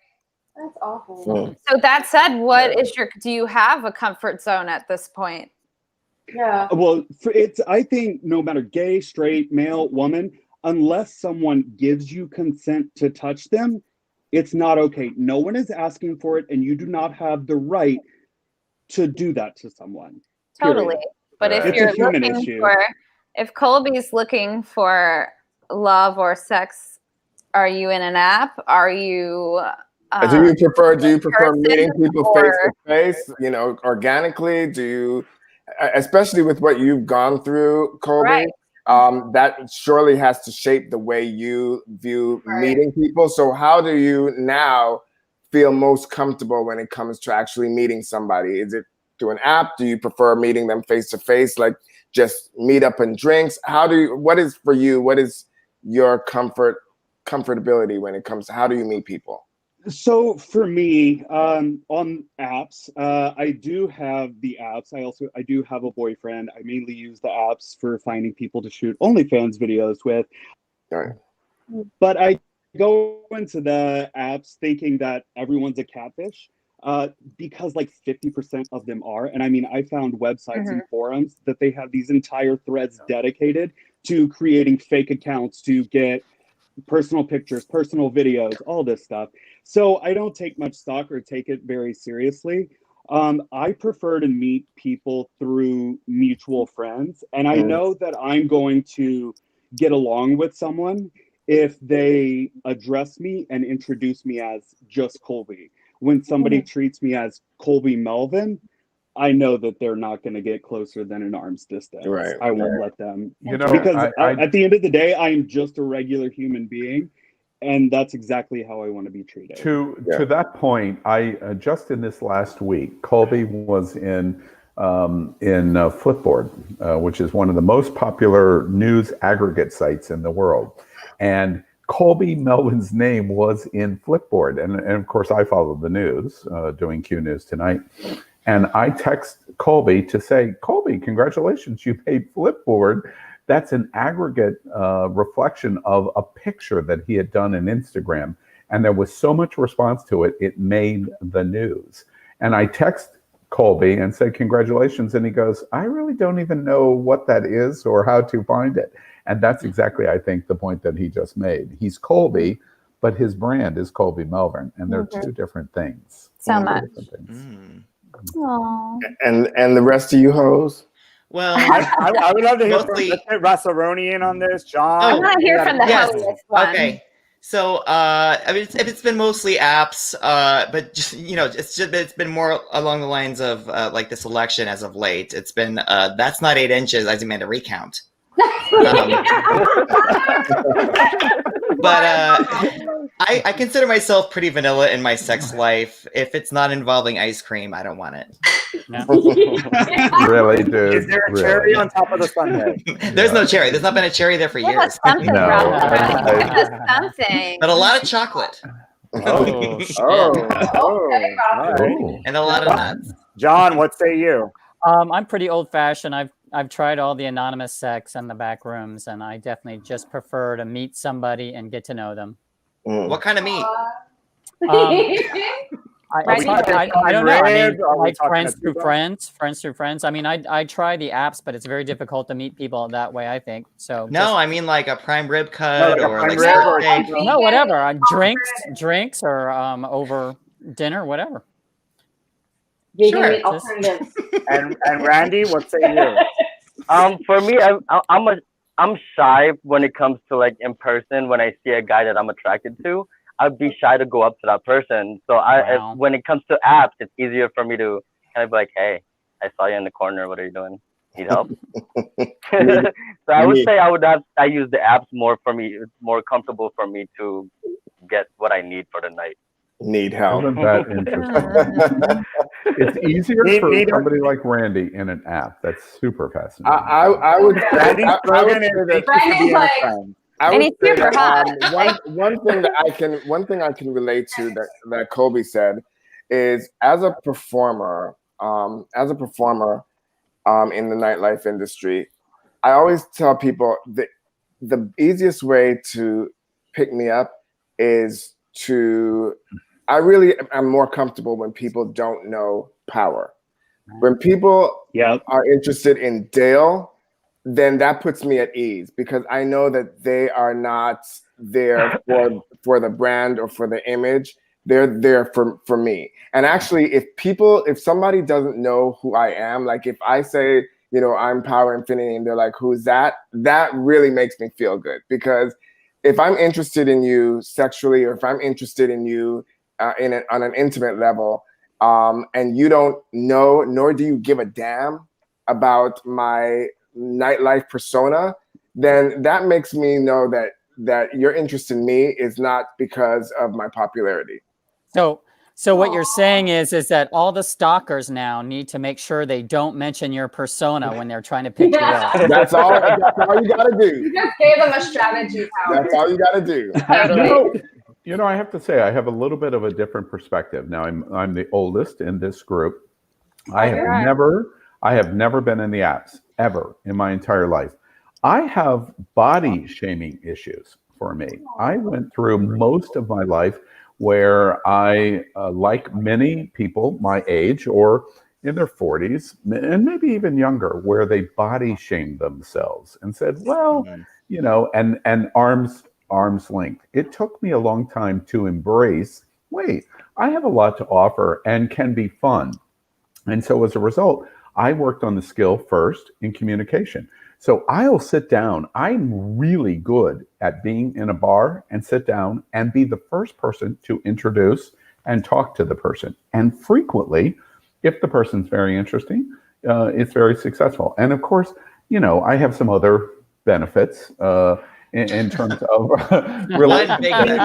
E: That's awful.
D: So that said, what is do you have a comfort zone at this point?
E: Yeah.
F: Well, I think no matter gay, straight, male, woman, unless someone gives you consent to touch them, it's not okay. No one is asking for it, and you do not have the right to do that to someone.
D: Totally.
F: Period.
D: But if you're looking if Colby's looking for love or sex, are you in an app? Are you...
B: do you prefer meeting people face to face, you know, organically? Do you, especially with what you've gone through, Colby, that surely has to shape the way you view meeting people. So how do you now feel most comfortable when it comes to actually meeting somebody? Is it through an app? Do you prefer meeting them face to face, like just meet up and drinks? What is for you? What is your comfortability when it comes to how do you meet people?
F: So for me, on apps, I do have the apps. I do have a boyfriend. I mainly use the apps for finding people to shoot OnlyFans videos with. But I go into the apps thinking that everyone's a catfish, because like 50% of them are. And I mean, I found websites and forums that they have these entire threads dedicated to creating fake accounts to get personal pictures, personal videos, all this stuff. So I don't take much stock or take it very seriously. I prefer to meet people through mutual friends. And I know that I'm going to get along with someone if they address me and introduce me as just Colby. When somebody treats me as Colby Melvin, I know that they're not going to get closer than an arm's distance. I won't let them.
C: You know,
F: because at the end of the day, I am just a regular human being, and that's exactly how I want to be treated.
C: To that point, I just in this last week, Colby was in Flipboard, which is one of the most popular news aggregate sites in the world, and Colby Melvin's name was in Flipboard. And of course, I follow the news, doing Q News Tonight. And I text Colby to say, Colby, congratulations, you made Flipboard. That's an aggregate reflection of a picture that he had done in Instagram. And there was so much response to it, it made the news. And I text Colby and say, congratulations. And he goes, I really don't even know what that is or how to find it. And that's exactly, I think, the point that he just made. He's Colby, but his brand is Colby Melvin. And they're two different things.
D: So much.
B: And the rest of you hoes?
J: Well,
A: I would love to hear
J: mostly-
A: from, let's get Russelloni in on this. John.
D: I want to hear from the
J: Yes.
D: host one.
J: Okay. So, I mean, it's been mostly apps, but just, it's been more along the lines of like this election as of late. It's been that's not 8 inches. I demand a recount. But I consider myself pretty vanilla in my sex life. If it's not involving ice cream, I don't want it.
C: Really, dude?
A: Is there a cherry on top of the sundae?
J: There's no cherry. There's not been a cherry there for
D: Give us
J: years.
D: something,
C: No.
D: Ralph. Give us something.
J: But a lot of chocolate
A: Oh,
E: Okay, Rob.
C: Oh.
J: and a lot of nuts.
A: John, what say you?
H: I'm pretty old-fashioned. I've tried all the anonymous sex in the back rooms, and I definitely just prefer to meet somebody and get to know them.
J: What kind of meat?
H: I don't know. I mean,
A: Are we
H: like
A: talking
H: friends
A: to
H: through
A: people?
H: friends through friends. I mean, I try the apps, but it's very difficult to meet people that way, I think. So
J: No, I mean like a prime rib cut
A: like a
J: or
A: prime
J: like
A: rib or
J: steak.
A: something.
H: no, whatever. Drinks or over dinner, whatever.
E: Vegan
J: Sure.
E: meat alternatives.
A: And Randy, what say you?
I: For me, I'm shy when it comes to like in person. When I see a guy that I'm attracted to, I'd be shy to go up to that person. So
H: Wow.
I: when it comes to apps, it's easier for me to kind of be like, hey, I saw you in the corner. What are you doing? Need help? So I would say I use the apps more for me. It's more comfortable for me to get what I need for the night.
B: Need help.
C: Isn't that interesting? It's easier for somebody like Randy in an app. That's super fascinating.
B: I would
A: Randy's
B: I
A: slogan
B: would
A: is
B: say that-
A: "Thank you for being a
E: like-
A: friend."
B: I
D: And
B: would
D: he's
B: say
D: super
B: that,
D: hot.
B: one thing I can relate to that Colby said is as a performer in the nightlife industry, I always tell people that the easiest way to pick me up is I really am more comfortable when people don't know power. When people are interested in Dale, then that puts me at ease because I know that they are not there for the brand or for the image. They're there for me. And actually, if somebody doesn't know who I am, like if I say, I'm Power Infiniti and they're like, who's that? That really makes me feel good because if I'm interested in you sexually or if I'm interested in you on an intimate level, and you don't know, nor do you give a damn about my nightlife persona, then that makes me know that your interest in me is not because of my popularity.
H: So what you're saying is that all the stalkers now need to make sure they don't mention your persona when they're trying to pick you up.
B: That's all you gotta do.
E: You just gave them a strategy power.
B: That's all you gotta do.
C: I have to say I have a little bit of a different perspective. Now I'm the oldest in this group. I have never been in the apps ever in my entire life. I have body shaming issues for me. I went through most of my life where I, like many people my age or in their 40s and maybe even younger, where they body shamed themselves and said, well, and arm's length. It took me a long time to embrace, wait, I have a lot to offer and can be fun. And so as a result, I worked on the skill first in communication. So I'll sit down. I'm really good at being in a bar and sit down and be the first person to introduce and talk to the person. And frequently, if the person's very interesting, it's very successful. And of course, I have some other benefits in terms of
J: One big
A: Can you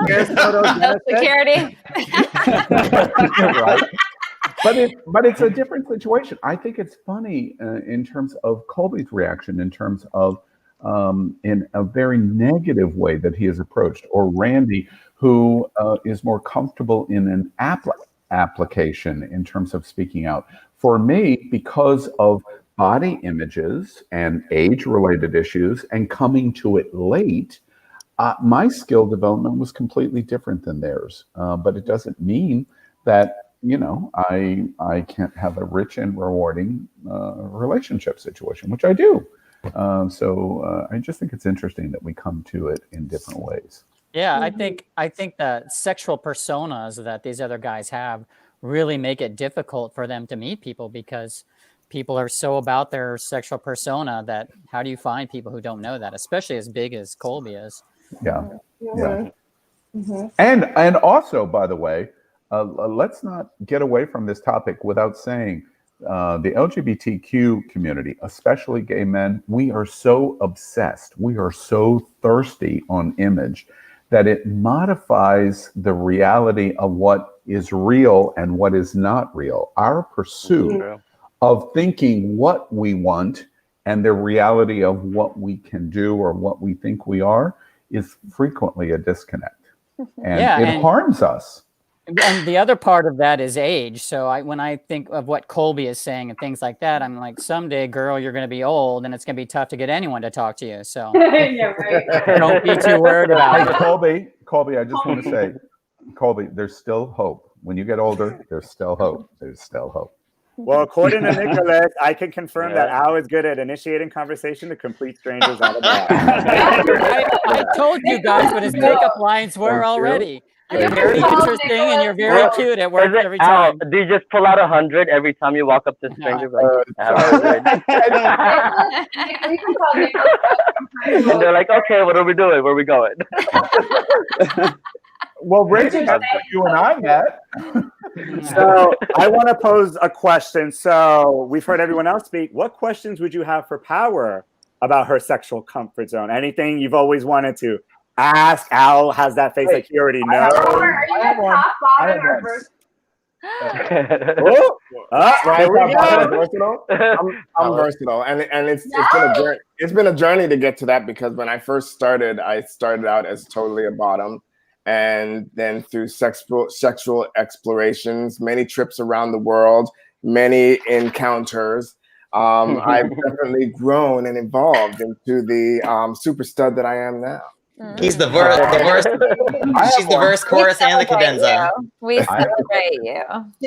A: share photos?
D: No security.
C: right? But it's a different situation. I think it's funny in terms of Colby's reaction, in terms of in a very negative way that he is approached, or Randy, who is more comfortable in an application in terms of speaking out. For me, because of body images and age-related issues and coming to it late, my skill development was completely different than theirs. But it doesn't mean that, you know, I can't have a rich and rewarding relationship situation, which I do. So I just think it's interesting that we come to it in different ways.
H: Yeah, I think the sexual personas that these other guys have really make it difficult for them to meet people, because people are so about their sexual persona that how do you find people who don't know that, especially as big as Colby is?
C: Yeah. And also, by the way, let's not get away from this topic without saying the LGBTQ community, especially gay men, we are so obsessed, we are so thirsty on image that it modifies the reality of what is real and what is not real. Our pursuit of thinking what we want and the reality of what we can do or what we think we are is frequently a disconnect. And it harms us.
H: And the other part of that is age. So when I think of what Colby is saying and things like that, I'm like, someday, girl, you're going to be old and it's going to be tough to get anyone to talk to you. So
E: Yeah, right.
H: don't be too worried about it.
C: Colby, I just want to say, Colby, there's still hope. When you get older, there's still hope. There's still hope.
A: Well, according to Nicholas, I can confirm that Al is good at initiating conversation to complete strangers out of the bar.
H: I told you guys what his pickup lines were already. You're very interesting and you're very cute at work every time.
I: Do you just pull out 100 every time you walk up to strangers? And they're like, okay, what are we doing? Where are we going?
C: Well, Rachel, that's what you and I met.
A: So I want to pose a question. So we've heard everyone else speak. What questions would you have for Power about her sexual comfort zone? Anything you've always wanted to ask? Al has that face like he already knows.
E: Are you a top, bottom, or first?
B: I'm versatile, and it's been a journey to get to that, because when I first started, I started out as totally a bottom, and then through sexual explorations, many trips around the world, many encounters, I've definitely grown and evolved into the super stud that I am now.
J: He's the verse. She's the verse, chorus, and the cadenza.
D: We celebrate you.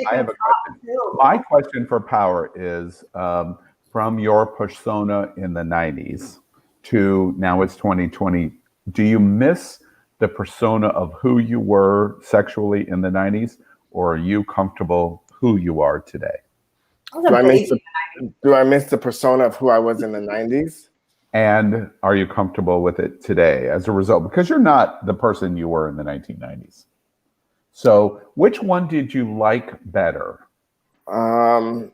C: I have a question. My question for Power is, from your persona in the 90s to now it's 2020, do you miss the persona of who you were sexually in the 90s, or are you comfortable who you are today?
B: Do I miss the persona of who I was in the 90s?
C: And are you comfortable with it today as a result? Because you're not the person you were in the 1990s. So which one did you like better?
B: I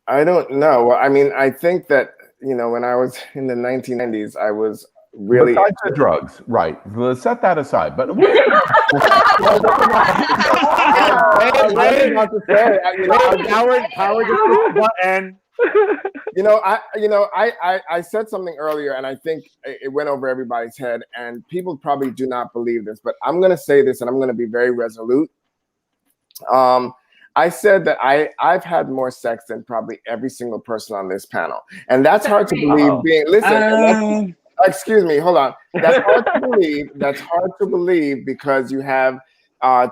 B: don't know. I mean, I think that, you know, when I was in the 1990s, I was really
C: besides the drugs, right? Let's set that aside. But
B: I said something earlier, and I think it went over everybody's head, and people probably do not believe this, but I'm going to say this, and I'm going to be very resolute. I said that I've had more sex than probably every single person on this panel, and that's hard to believe. Excuse me, hold on. That's hard to believe. That's hard to believe because you have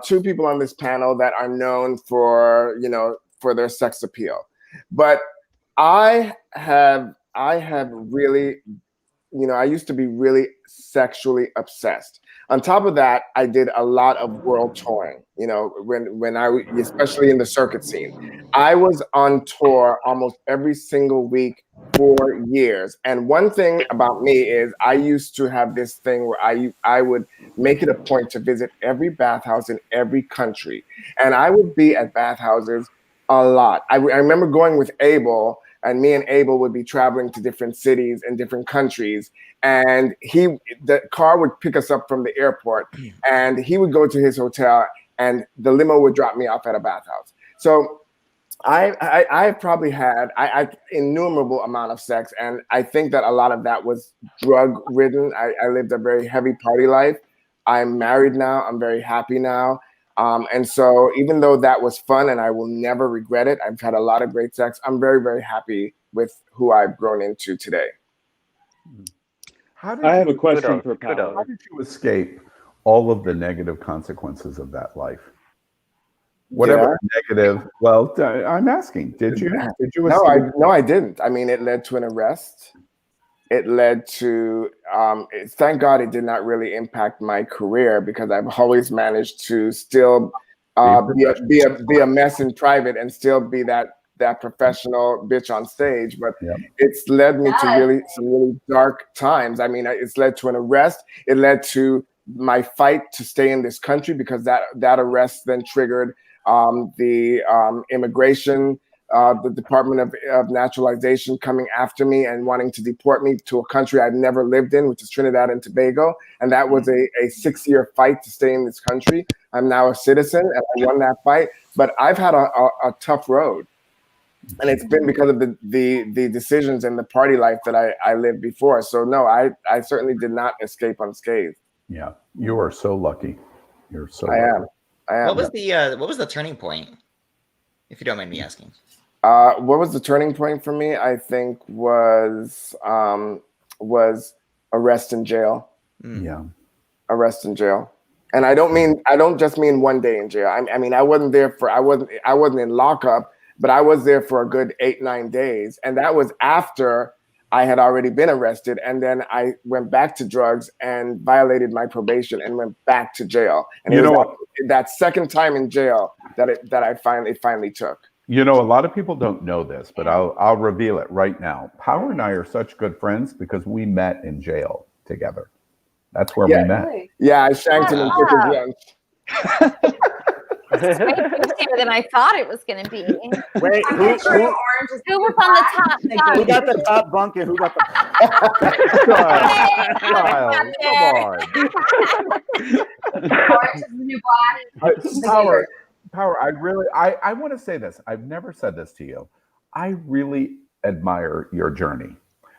B: two people on this panel that are known for, you know, for their sex appeal. But I have really, you know, I used to be really sexually obsessed. On top of that, I did a lot of world touring, you know, when I, especially in the circuit scene. I was on tour almost every single week for years. And one thing about me is I used to have this thing where I would make it a point to visit every bathhouse in every country. And I would be at bathhouses a lot. I remember going with Abel, and me and Abel would be traveling to different cities and different countries. And the car would pick us up from the airport, and he would go to his hotel, and the limo would drop me off at a bathhouse. So I've probably had innumerable amount of sex, and I think that a lot of that was drug ridden. I lived a very heavy party life. I'm married now. I'm very happy now. And so even though that was fun and I will never regret it, I've had a lot of great sex. I'm very, very happy with who I've grown into today.
F: I have a question for Power.
C: How did you escape all of the negative consequences of that life? Whatever negative. Well, I'm asking. Did you?
B: No, I didn't. I mean, it led to an arrest. It led to. Thank God, it did not really impact my career because I've always managed to still be a mess in private and still be that professional bitch on stage. But it's led me to some really dark times. I mean, it's led to an arrest. It led to my fight to stay in this country because that arrest then triggered the immigration, the Department of Naturalization coming after me and wanting to deport me to a country I've never lived in, which is Trinidad and Tobago. And that was a 6-year fight to stay in this country. I'm now a citizen and I won that fight. But I've had a tough road. And it's been because of the decisions and the party life that I lived before. So no, I certainly did not escape unscathed.
C: Yeah, you are so lucky. You're so lucky.
B: I am.
J: What was the turning point, if you don't mind me asking?
B: What was the turning point for me? I think was arrest in jail.
C: Yeah,
B: arrest in jail. And I don't just mean one day in jail. I mean I wasn't in lockup, but I was there for a good 8-9 days, and that was after I had already been arrested, and then I went back to drugs and violated my probation and went back to jail. And that second time in jail that I finally took.
C: You know, a lot of people don't know this, but I'll reveal it right now. Power and I are such good friends because we met in jail together. That's where we met.
B: Yeah, I shanked him and took his lunch.
D: It's way easier than I thought it was going to be.
A: Wait, who
D: was on the top side?
A: Who got the top bunk and who got the
C: Power, I want to say this. I've never said this to you. I really admire your journey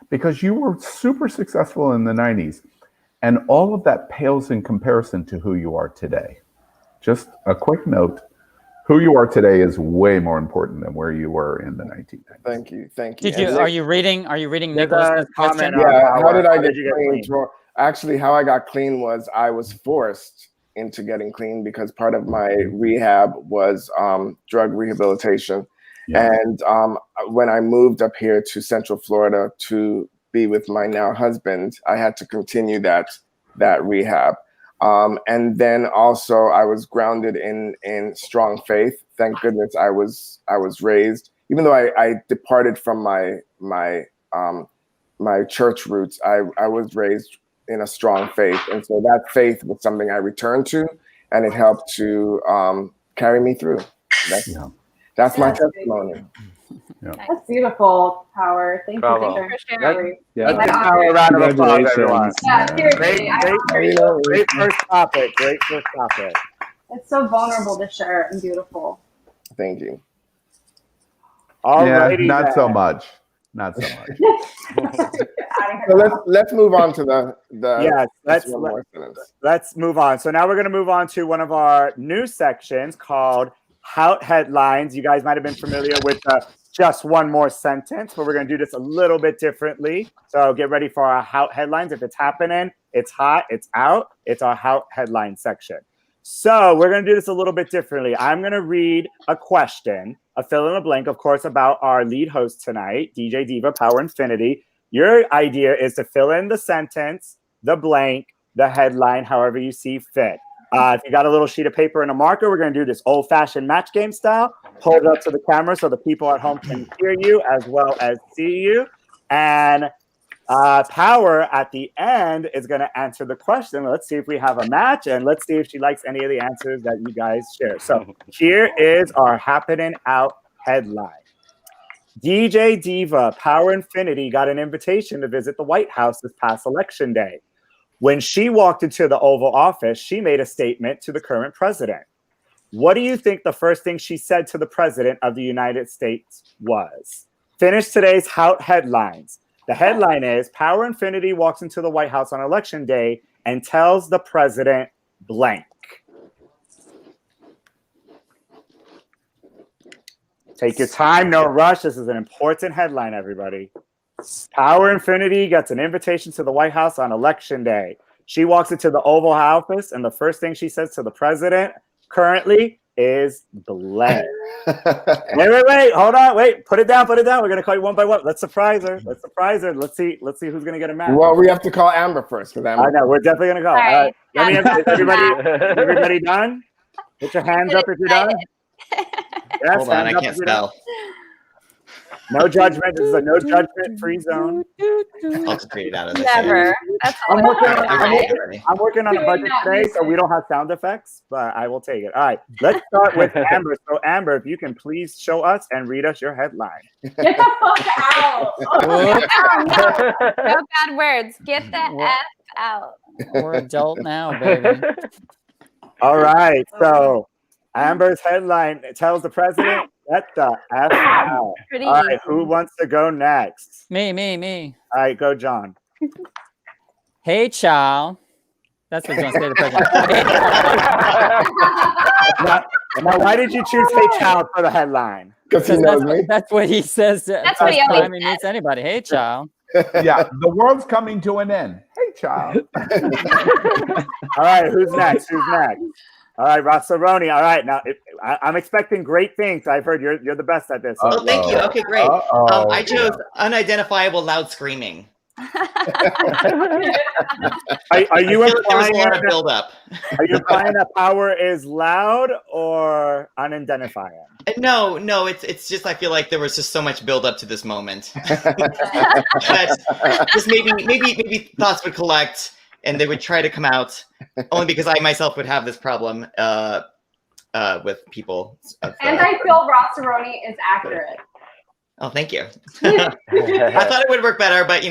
C: because you were super successful in the 90s, and all of that pales in comparison to who you are today. Just a quick note, who you are today is way more important than where you were in the 1990s.
B: Thank you.
H: Are you reading Nicholas' question?
B: Yeah, how did I get clean? Actually, how I got clean was I was forced into getting clean because part of my rehab was drug rehabilitation. Yeah. And when I moved up here to Central Florida to be with my now husband, I had to continue that rehab. And then also I was grounded in strong faith. Thank goodness I was raised, even though I departed from my church roots, I was raised in a strong faith. And so that faith was something I returned to, and it helped to carry me through. That's my testimony.
E: Yeah. That's beautiful, Power. Thank you for sharing.
A: Let's give Power a round of applause, everyone.
E: Yeah, seriously.
A: Great first topic.
E: It's so vulnerable to share and beautiful.
B: Thank you.
C: Alrighty, not so much.
B: So let's move on to the
A: yes. Let's move on. So now we're going to move on to one of our new sections called Hout Headlines. You guys might have been familiar with just one more sentence, but we're going to do this a little bit differently. So get ready for our Hout Headlines. If it's happening, it's hot, it's out. It's our Hout Headline section. So we're going to do this a little bit differently. I'm going to read a question, a fill in the blank, of course, about our lead host tonight, DJ Diva, Power Infiniti. Your idea is to fill in the sentence, the blank, the headline, however you see fit. If you got a little sheet of paper and a marker, we're going to do this old-fashioned match game style. Hold it up to the camera so the people at home can hear you as well as see you. And Power at the end is going to answer the question. Let's see if we have a match, and let's see if she likes any of the answers that you guys share. So here is our Happening Out headline. DJ Diva, Power Infiniti, got an invitation to visit the White House this past election day. When she walked into the Oval Office, she made a statement to the current president. What do you think the first thing she said to the president of the United States was? Finish today's headlines. The headline is Power Infiniti walks into the White House on election day and tells the president blank. Take your time, no rush. This is an important headline, everybody. Power Infiniti gets an invitation to the White House on election day. She walks into the Oval Office, and the first thing she says to the president currently is blank. Wait. Hold on. Wait. Put it down. We're going to call you one by one. Let's surprise her. Let's see who's going to get a match.
B: Well, we have to call Amber first. I
A: know. We're definitely going to call.
D: All right.
A: Let me everybody done? Put your hands up if you're done. Yes,
J: hold on, I can't spell.
A: No judgment. This is a no judgment free zone.
J: I'll just read it out of this.
D: Never. That's
A: I'm working on a budget today, so we don't have sound effects, but I will take it. All right, let's start with Amber. So, Amber, if you can please show us and read us your headline.
E: Get the fuck out.
D: No bad words. Get the F out.
H: We're adult now, baby.
A: All right, so Amber's headline tells the president, "Get the F out." All right, who wants to go next?
H: Me.
A: All right, go, John.
H: Hey, child. That's what he's going to say to the president.
A: Now, why did you choose "Hey, child" for the headline?
B: Because he knows me.
H: That's what he says.
D: That's what he always
H: time he meets anybody. Hey, child.
C: Yeah, the world's coming to an end. Hey, child.
A: All right, who's next? All right, Rossaroni. All right, now I'm expecting great things. I've heard you're the best at this.
J: Oh, thank you. Okay, great. I chose unidentifiable loud screaming.
A: Are you
J: there was a
A: implying
J: lot of build up?
A: Are you implying that power is loud or unidentified?
J: No, it's just I feel like there was just so much build up to this moment. That just maybe thoughts would collect and they would try to come out, only because I myself would have this problem with people.
E: And I feel Rossaroni is accurate.
J: Oh, thank you. I thought it would work better, but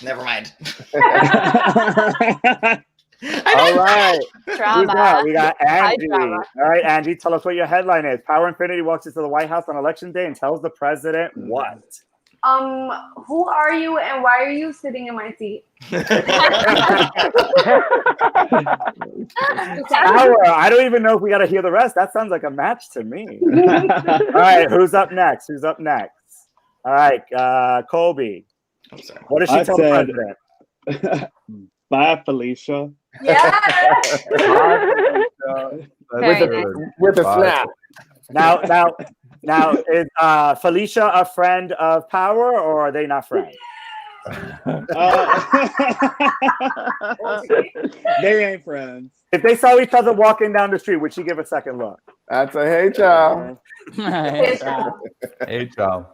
J: never mind.
A: All right.
D: Drama.
A: We got Angie. All right, Angie, tell us what your headline is. Power Infiniti walks into the White House on election day and tells the president what?
E: Who are you and why are you sitting in my seat?
A: Power. I don't even know if we got to hear the rest. That sounds like a match to me. All right, who's up next? All right, Colby.
J: I'm sorry.
A: What does she tell the president?
F: Bye, Felicia.
E: Yes.
B: With a snap.
A: Now, is Felicia a friend of Power, or are they not friends?
F: They ain't friends.
A: If they saw each other walking down the street, would she give a second look?
B: That's a hey, child.
C: Hey, child.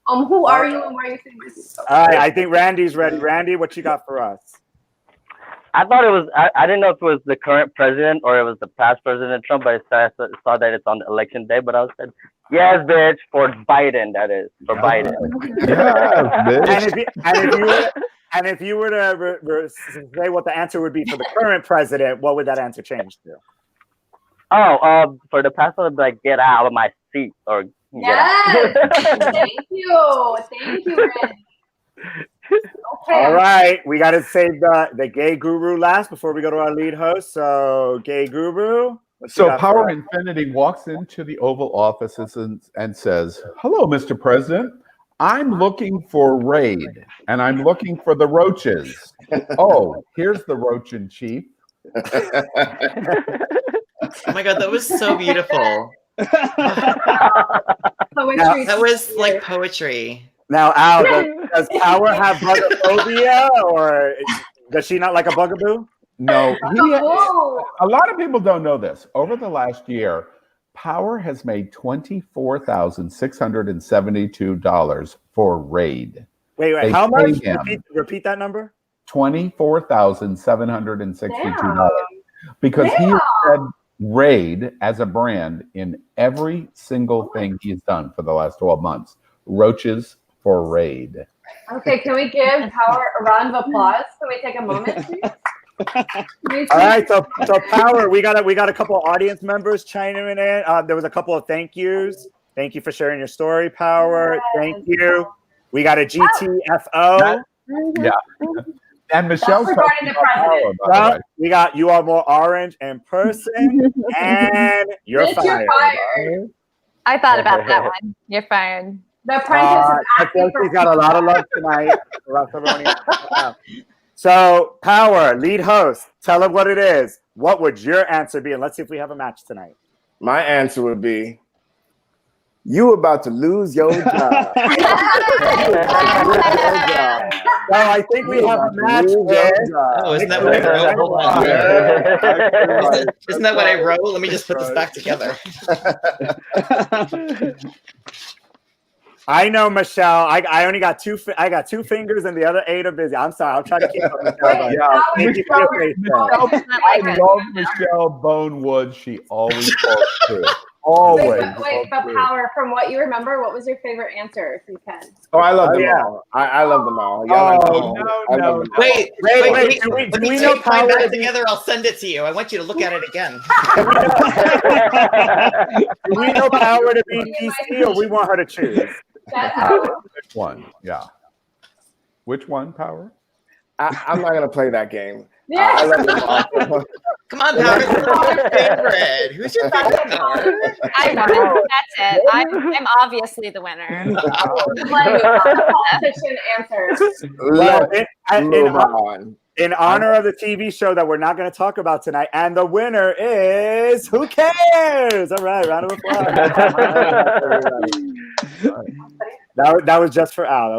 E: Who are you and why are you sitting in my seat?
A: All right, I think Randy's ready. Randy, what you got for us?
I: I thought it was, I didn't know if it was the current president or it was the past President Trump, but I saw that it's on election day, but I said, yes, bitch, for Biden, that is, for Biden.
C: Yes, bitch.
A: And if you were to say what the answer would be for the current president, what would that answer change to?
I: For the past one, I'd be like, get out of my seat, or get
E: Yes.
I: out.
E: Thank you, Randy. Okay.
A: All right, we got to save the gay guru last before we go to our lead host. So, gay guru.
C: So Power Infiniti walks into the Oval Office and says, "Hello, Mr. President. I'm looking for Raid, and I'm looking for the roaches. Oh, here's the roach in chief."
J: Oh my god, that was so beautiful.
E: Poetry.
J: That was like poetry.
A: Now, Al, does Power have bugophobia, or does she not like a bugaboo?
C: No, a lot of people don't know this. Over the last year, Power has made $24,672 for Raid.
A: Wait, how much? Repeat that number.
C: $24,762. Because he has said Raid as a brand in every single thing he's done for the last 12 months. Roaches for Raid.
E: Okay, can we give Power a round of applause? Can we take a moment, please?
A: All right, so Power, we got a couple of audience members chiming in. There was a couple of thank yous. Thank you for sharing your story, Power.
E: Yes.
A: Thank you. We got a GTFO.
C: Yeah. And Michelle's
E: That's regarding the president.
A: Well, we got You Are More Orange in person, and you're
E: Bitch, you're
A: fired.
E: fired.
D: I thought about that one. You're fired.
E: The apprentice is asking for
A: He's got a lot of love tonight. So, Power, lead host, tell them what it is. What would your answer be? And let's see if we have a match tonight.
B: My answer would be, you about to lose your job.
A: So I think we have a match there.
J: Oh, isn't that what I wrote? Hold on. Isn't that what I wrote? Let me just put this back together.
A: I know, Michelle. I only got two. I got 2 fingers, and the other 8 are busy. I'm sorry. I'll try to keep up. Michelle.
C: I love Michelle Bonewood. She always falls through. Always.
E: Wait, but Power, from what you remember, what was your favorite answer, if you can?
B: Oh, I love them all. I love them all.
C: No.
J: Wait.
A: Do we
J: Let me
A: know
J: take mine
A: Power
J: back
A: to be-
J: together. I'll send it to you. I want you to look at it again.
A: Do we know Power to be DC, or we want her to choose?
C: Which one? Yeah. Which one, Power?
B: I'm not going to play that game.
E: Yeah.
B: I love them all.
J: Come on, Power. Who's your favorite? Who's your favorite, Power?
D: I won. That's it. I'm obviously the winner.
E: Politician answers.
A: Well,
B: Move on.
A: in honor of the TV show that we're not going to talk about tonight, and the winner is Who Cares? All right, round of applause. That was just for Al.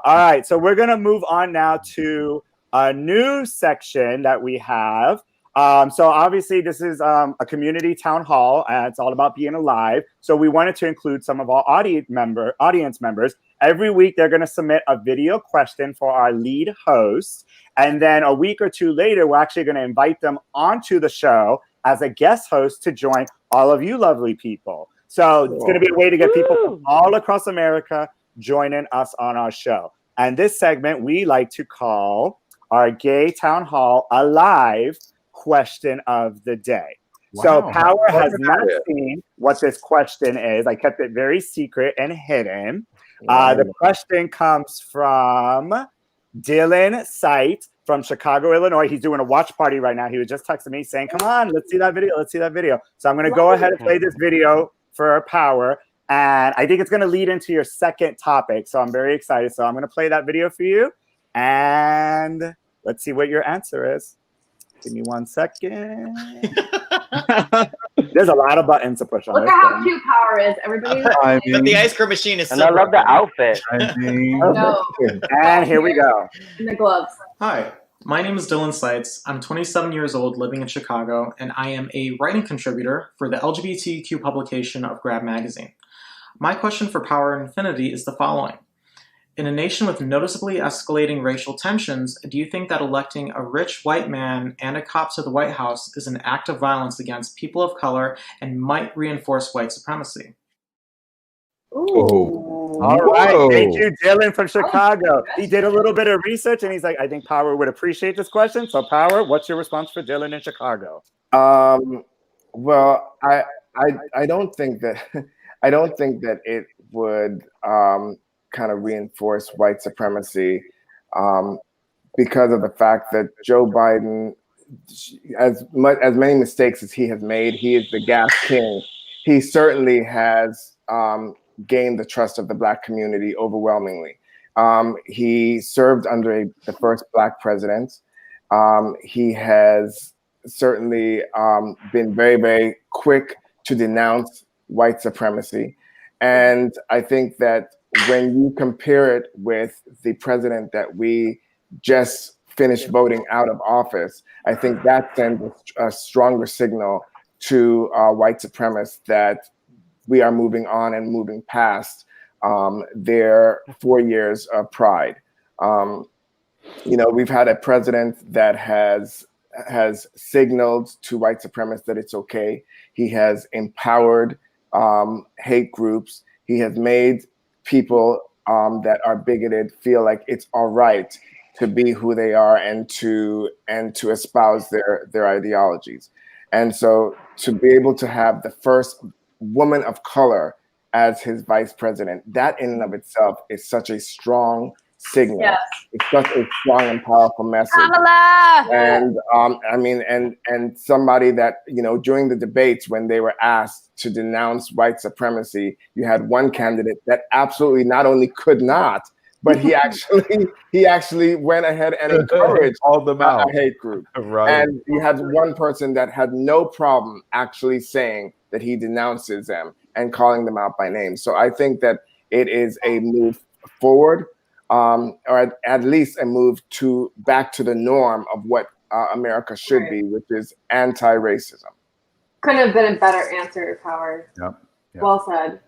A: All right, so we're going to move on now to a new section that we have. So obviously this is a community town hall, and it's all about being alive. So we wanted to include some of our audience members. Every week they're going to submit a video question for our lead host, and then a week or 2 later we're actually going to invite them onto the show as a guest host to join all of you lovely people. So it's going to be a way to get people from all across America joining us on our show. And this segment we like to call our Gay Town Hall Alive question of the day.
C: Wow.
A: So Power has not seen what this question is. I kept it very secret and hidden. The question comes from Dylan Sight from Chicago, Illinois. He's doing a watch party right now. He was just texting me saying, come on, let's see that video. So I'm going to go ahead and play this video for Power. And I think it's going to lead into your second topic. So I'm very excited. So I'm going to play that video for you. And let's see what your answer is. Give me 1 second. There's a lot of buttons to push on.
E: Look at how cute Power is. Everybody.
J: But the ice cream machine is
I: And
J: so
I: I love the outfit.
E: No.
A: And here we go.
E: And the gloves.
K: Hi, my name is Dylan Seitz. I'm 27 years old, living in Chicago, and I am a writing contributor for the LGBTQ publication of Grab Magazine. My question for Power and Infiniti is the following. In a nation with noticeably escalating racial tensions, do you think that electing a rich white man and a cop to the White House is an act of violence against people of color and might reinforce white supremacy?
A: All right. Thank you, Dylan from Chicago. He did a little bit of research and he's like, I think Power would appreciate this question. So Power, what's your response for Dylan in Chicago?
B: Well, I don't think that it would kind of reinforce white supremacy because of the fact that Joe Biden, as many mistakes as he has made, he is the gas king. He certainly has gained the trust of the Black community overwhelmingly. He served under the first Black president. He has certainly been very, very quick to denounce white supremacy. And I think that when you compare it with the president that we just finished voting out of office, I think that sends a stronger signal to white supremacists that we are moving on and moving past their 4 years of pride. We've had a president that has signaled to white supremacists that it's okay. He has empowered hate groups. He has made people that are bigoted feel like it's all right to be who they are and to espouse their ideologies. And so to be able to have the first woman of color as his vice president, that in and of itself is such a strong signal.
E: Yes.
B: It's such a strong and powerful message.
D: Kamala!
B: And I mean, and somebody that, you know, during the debates when they were asked to denounce white supremacy, you had one candidate that absolutely not only could not, but he actually went ahead and encouraged
C: all them out.
B: a hate group.
C: Right.
B: And you had one person that had no problem actually saying that he denounces them and calling them out by name. So I think that it is a move forward, or at least a move back to the norm of what America should be, which is anti-racism.
E: Couldn't have been a better answer, Howard.
C: Yep.
E: Well said.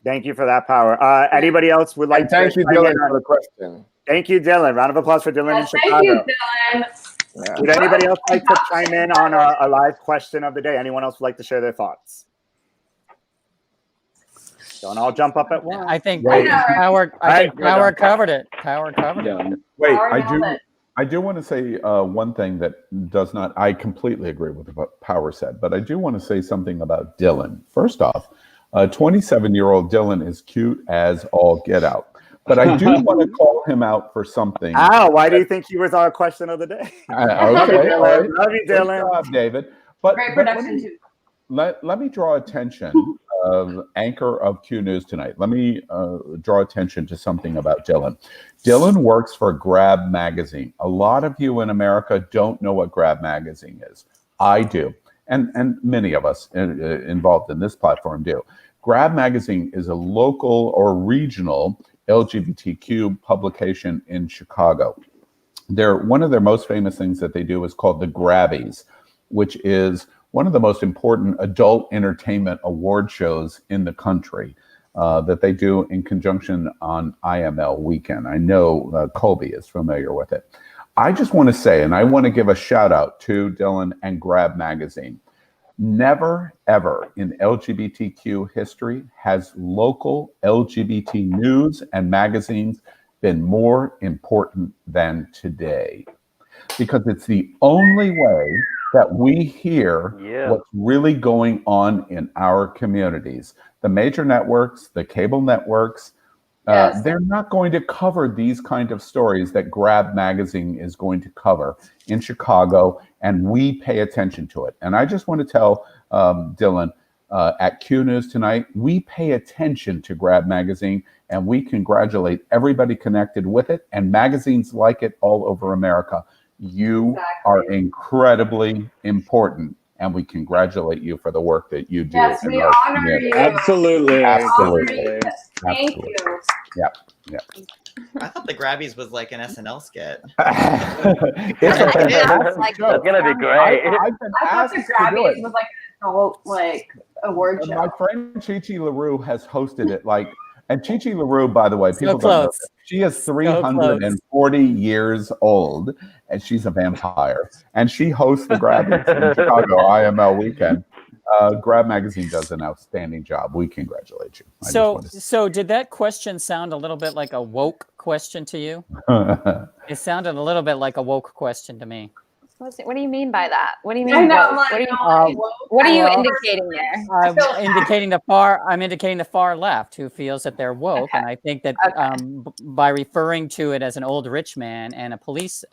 A: Thank you for that, Power. Anybody else would like to
B: thank you,
A: chime
B: Dylan,
A: in
B: for the question.
A: Thank you, Dylan. Round of applause for Dylan in Chicago.
E: Thank you, Dylan.
B: Yeah.
A: Would anybody else like to chime in on a live question of the day? Anyone else would like to share their thoughts? Don't all jump up at once.
H: I think
C: Right.
H: Power
A: Right.
H: covered it. Power covered it.
C: Wait,
E: Howard,
C: I do want to say one thing that does not, I completely agree with what Power said, but I do want to say something about Dylan. First off, 27-year-old Dylan is cute as all get out. But I do want to call him out for something.
A: Ow, why do you think he was our question of the day?
C: Okay, all right.
A: Love you,
C: Good
A: Dylan.
C: job, David. But
E: Great
C: let
E: production,
C: me-
E: too.
C: Let me draw attention, anchor of Q News tonight. Let me draw attention to something about Dylan. Dylan works for Grab Magazine. A lot of you in America don't know what Grab Magazine is. I do, and many of us involved in this platform do. Grab Magazine is a local or regional LGBTQ publication in Chicago. One of their most famous things that they do is called the Grabbies, which is one of the most important adult entertainment award shows in the country that they do in conjunction on IML weekend. I know Colby is familiar with it. I just want to say, and I want to give a shout out to Dylan and Grab Magazine. Never, ever in LGBTQ history has local LGBT news and magazines been more important than today, because it's the only way that we hear what's really going on in our communities. The major networks, the cable networks, they're not going to cover these kind of stories that Grab Magazine is going to cover in Chicago, and we pay attention to it. And I just want to tell Dylan, at Q News tonight, we pay attention to Grab Magazine, and we congratulate everybody connected with it and magazines like it all over America. You are incredibly important, and we congratulate you for the work that you do.
E: Yes, we honor you.
F: Absolutely.
C: Absolutely.
E: Thank you.
C: Yep.
J: I thought the Grabbies was like an SNL skit.
C: It's a fantastic show.
I: That's gonna be great.
C: I've been
E: I thought
C: asked
E: the
C: to do
E: Grabbies
C: it.
E: was like an adult award show.
C: My friend Chi LaRue has hosted it. And Chi LaRue, by the way, people don't know
H: close.
C: this. She is 340 years old, and she's a vampire. And she hosts the Grabbies in Chicago IML weekend. Grab Magazine does an outstanding job. We congratulate you.
H: So did that question sound a little bit like a woke question to you? It sounded a little bit like a woke question to me.
D: What do you mean by that? What do you mean?
E: I know,
D: what are you indicating there?
H: I'm indicating the far left, who feels that they're woke, and I think that by referring to it as an old rich man and a police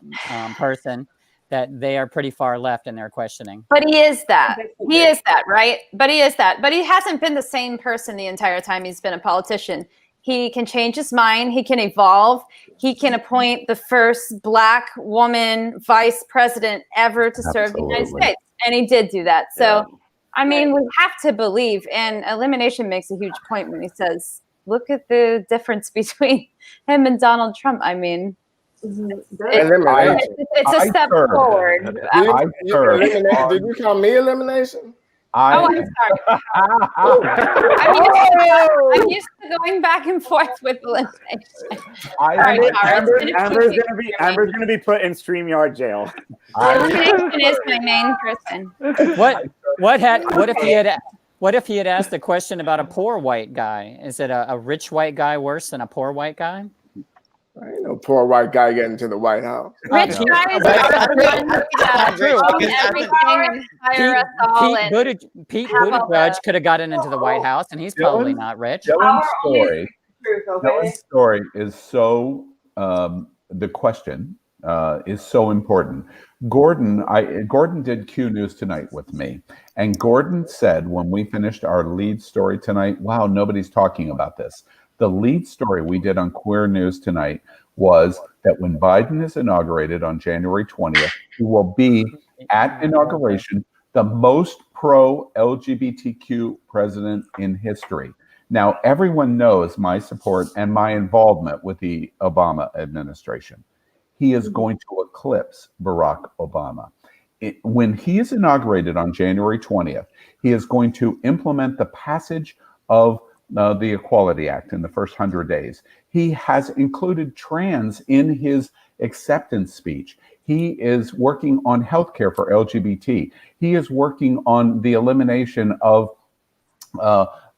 H: person, that they are pretty far left in their questioning.
D: But he is that. He is that, right? But he is that. But he hasn't been the same person the entire time he's been a politician. He can change his mind. He can evolve. He can appoint the first Black woman vice president ever to serve the United States. And he did do that. So, I mean, we have to believe. And Elimination makes a huge point when he says, look at the difference between him and Donald Trump. I mean, it's a step forward.
B: Did you call me elimination?
D: I'm sorry. I'm used to going back and forth with elimination.
A: Amber's gonna be put in StreamYard jail.
D: Elimination is my main person.
H: What if he had asked a question about a poor white guy? Is it a rich white guy worse than a poor white guy?
B: Ain't no poor white guy getting to the White House.
D: Rich guys are the ones that own everything and hire us all.
H: Pete
D: have all
H: Buttigieg
D: the-
H: could have gotten into the White House, and he's probably not rich.
C: Dylan's
E: Truth, okay?
C: Dylan's story is so, the question is so important. Gordon did Q News Tonight with me, and Gordon said when we finished our lead story tonight, wow, nobody's talking about this. The lead story we did on Queer News Tonight was that when Biden is inaugurated on January 20th, he will be at inauguration the most pro-LGBTQ president in history. Now, everyone knows my support and my involvement with the Obama administration. He is going to eclipse Barack Obama. When he is inaugurated on January 20th, he is going to implement the passage of the Equality Act in the first 100 days. He has included trans in his acceptance speech. He is working on healthcare for LGBT. He is working on the elimination of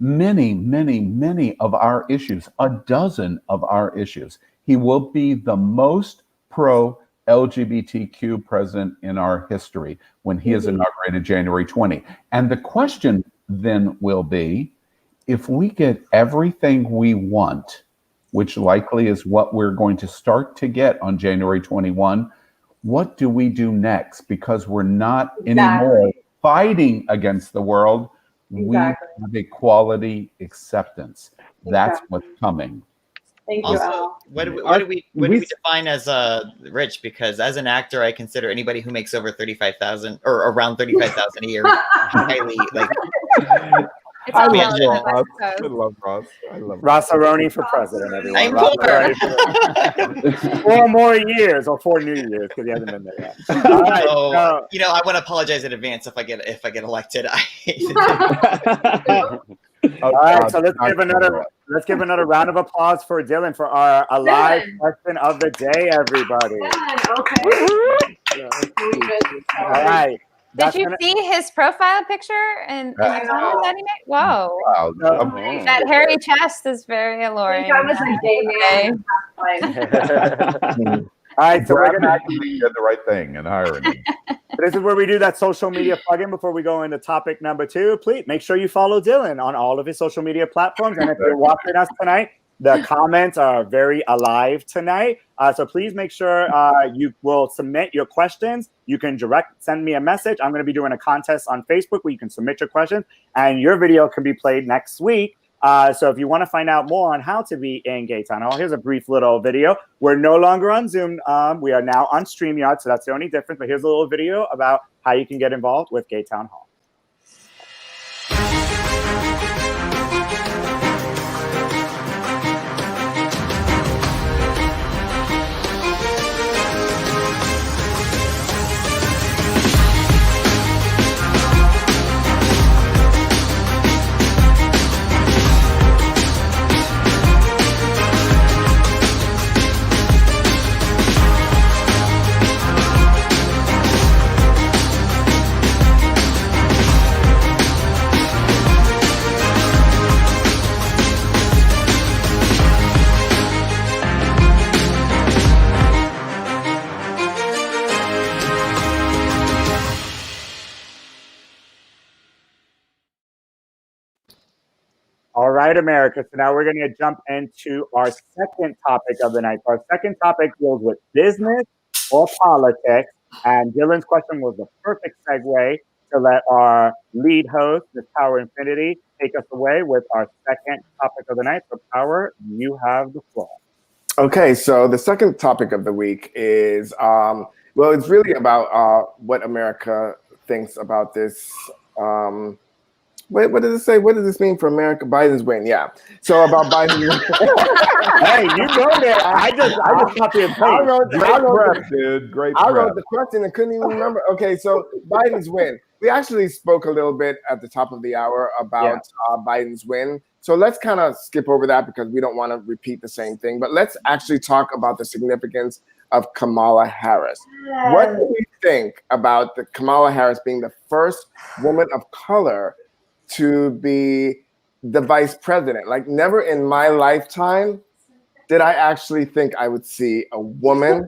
C: many of our issues, a dozen of our issues. He will be the most pro-LGBTQ president in our history when he is inaugurated January 20. And the question then will be, if we get everything we want, which likely is what we're going to start to get on January 21, what do we do next? Because we're not anymore fighting against the world. We have equality acceptance. That's what's coming.
E: Thank you,
J: Also,
E: Al.
J: what do we define as rich? Because as an actor, I consider anybody who makes over 35,000 or around 35,000 a year highly like.
D: It's all
C: love
D: relative, I
C: Ross.
D: suppose.
C: I love Ross. I love
A: Rossaroni for president, everyone.
J: I'm poor.
A: Rossaroni for 4 more years or 4 new years because he hasn't been there yet. All right,
J: So,
A: so-
J: you know, I want to apologize in advance if I get elected.
A: all right, so let's give another round of applause for Dylan for our alive question of the day, everybody. All right.
D: Did you see his profile picture and the comment that he made? Whoa.
C: Wow.
D: That hairy chest is very alluring.
E: I was a gay man.
A: All right, so we're gonna
C: did the right thing and hiring him.
A: This is where we do that social media plug-in before we go into topic number 2. Please make sure you follow Dylan on all of his social media platforms. And if you're watching us tonight, the comments are very alive tonight. So please make sure you will submit your questions. You can send me a message. I'm going to be doing a contest on Facebook where you can submit your questions and your video can be played next week. So if you want to find out more on how to be in Gay Town Hall, here's a brief little video. We're no longer on Zoom. We are now on StreamYard, so that's the only difference. But here's a little video about how you can get involved with Gay Town Hall. All right, America. So now we're going to jump into our second topic of the night. Our second topic deals with business or politics. And Dylan's question was the perfect segue to let our lead host, Ms. Power Infiniti, take us away with our second topic of the night. So, Power, you have the floor.
B: Okay, so the second topic of the week is, well, it's really about what America thinks about this. What does it say? What does this mean for America? Biden's win, yeah. So about Biden's win.
A: Hey, you know that. I just copy and paste.
B: I wrote
C: the
B: question and couldn't even remember. Okay, so Biden's win. We actually spoke a little bit at the top of the hour about Biden's win. So let's kind of skip over that because we don't want to repeat the same thing. But let's actually talk about the significance of Kamala Harris. What do we think about the Kamala Harris being the first woman of color to be the vice president? Like, never in my lifetime did I actually think I would see a woman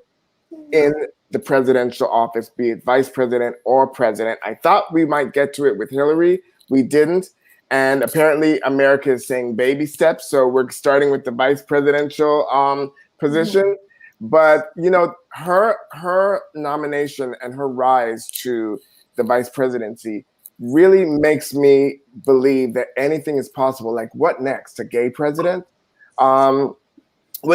B: in the presidential office, be it vice president or president. I thought we might get to it with Hillary. We didn't. And apparently America is saying baby steps. So we're starting with the vice presidential position. But, you know, her nomination and her rise to the vice presidency really makes me believe that anything is possible. Like, what next? A gay president? What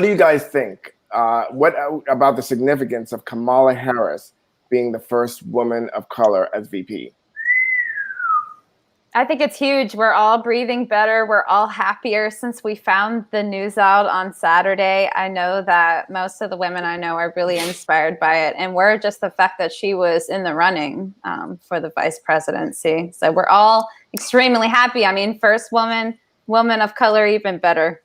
B: do you guys think? What about the significance of Kamala Harris being the first woman of color as VP?
D: I think it's huge. We're all breathing better. We're all happier since we found the news out on Saturday. I know that most of the women I know are really inspired by it. And we're just the fact that she was in the running for the vice presidency. So we're all extremely happy. I mean, first woman of color, even better.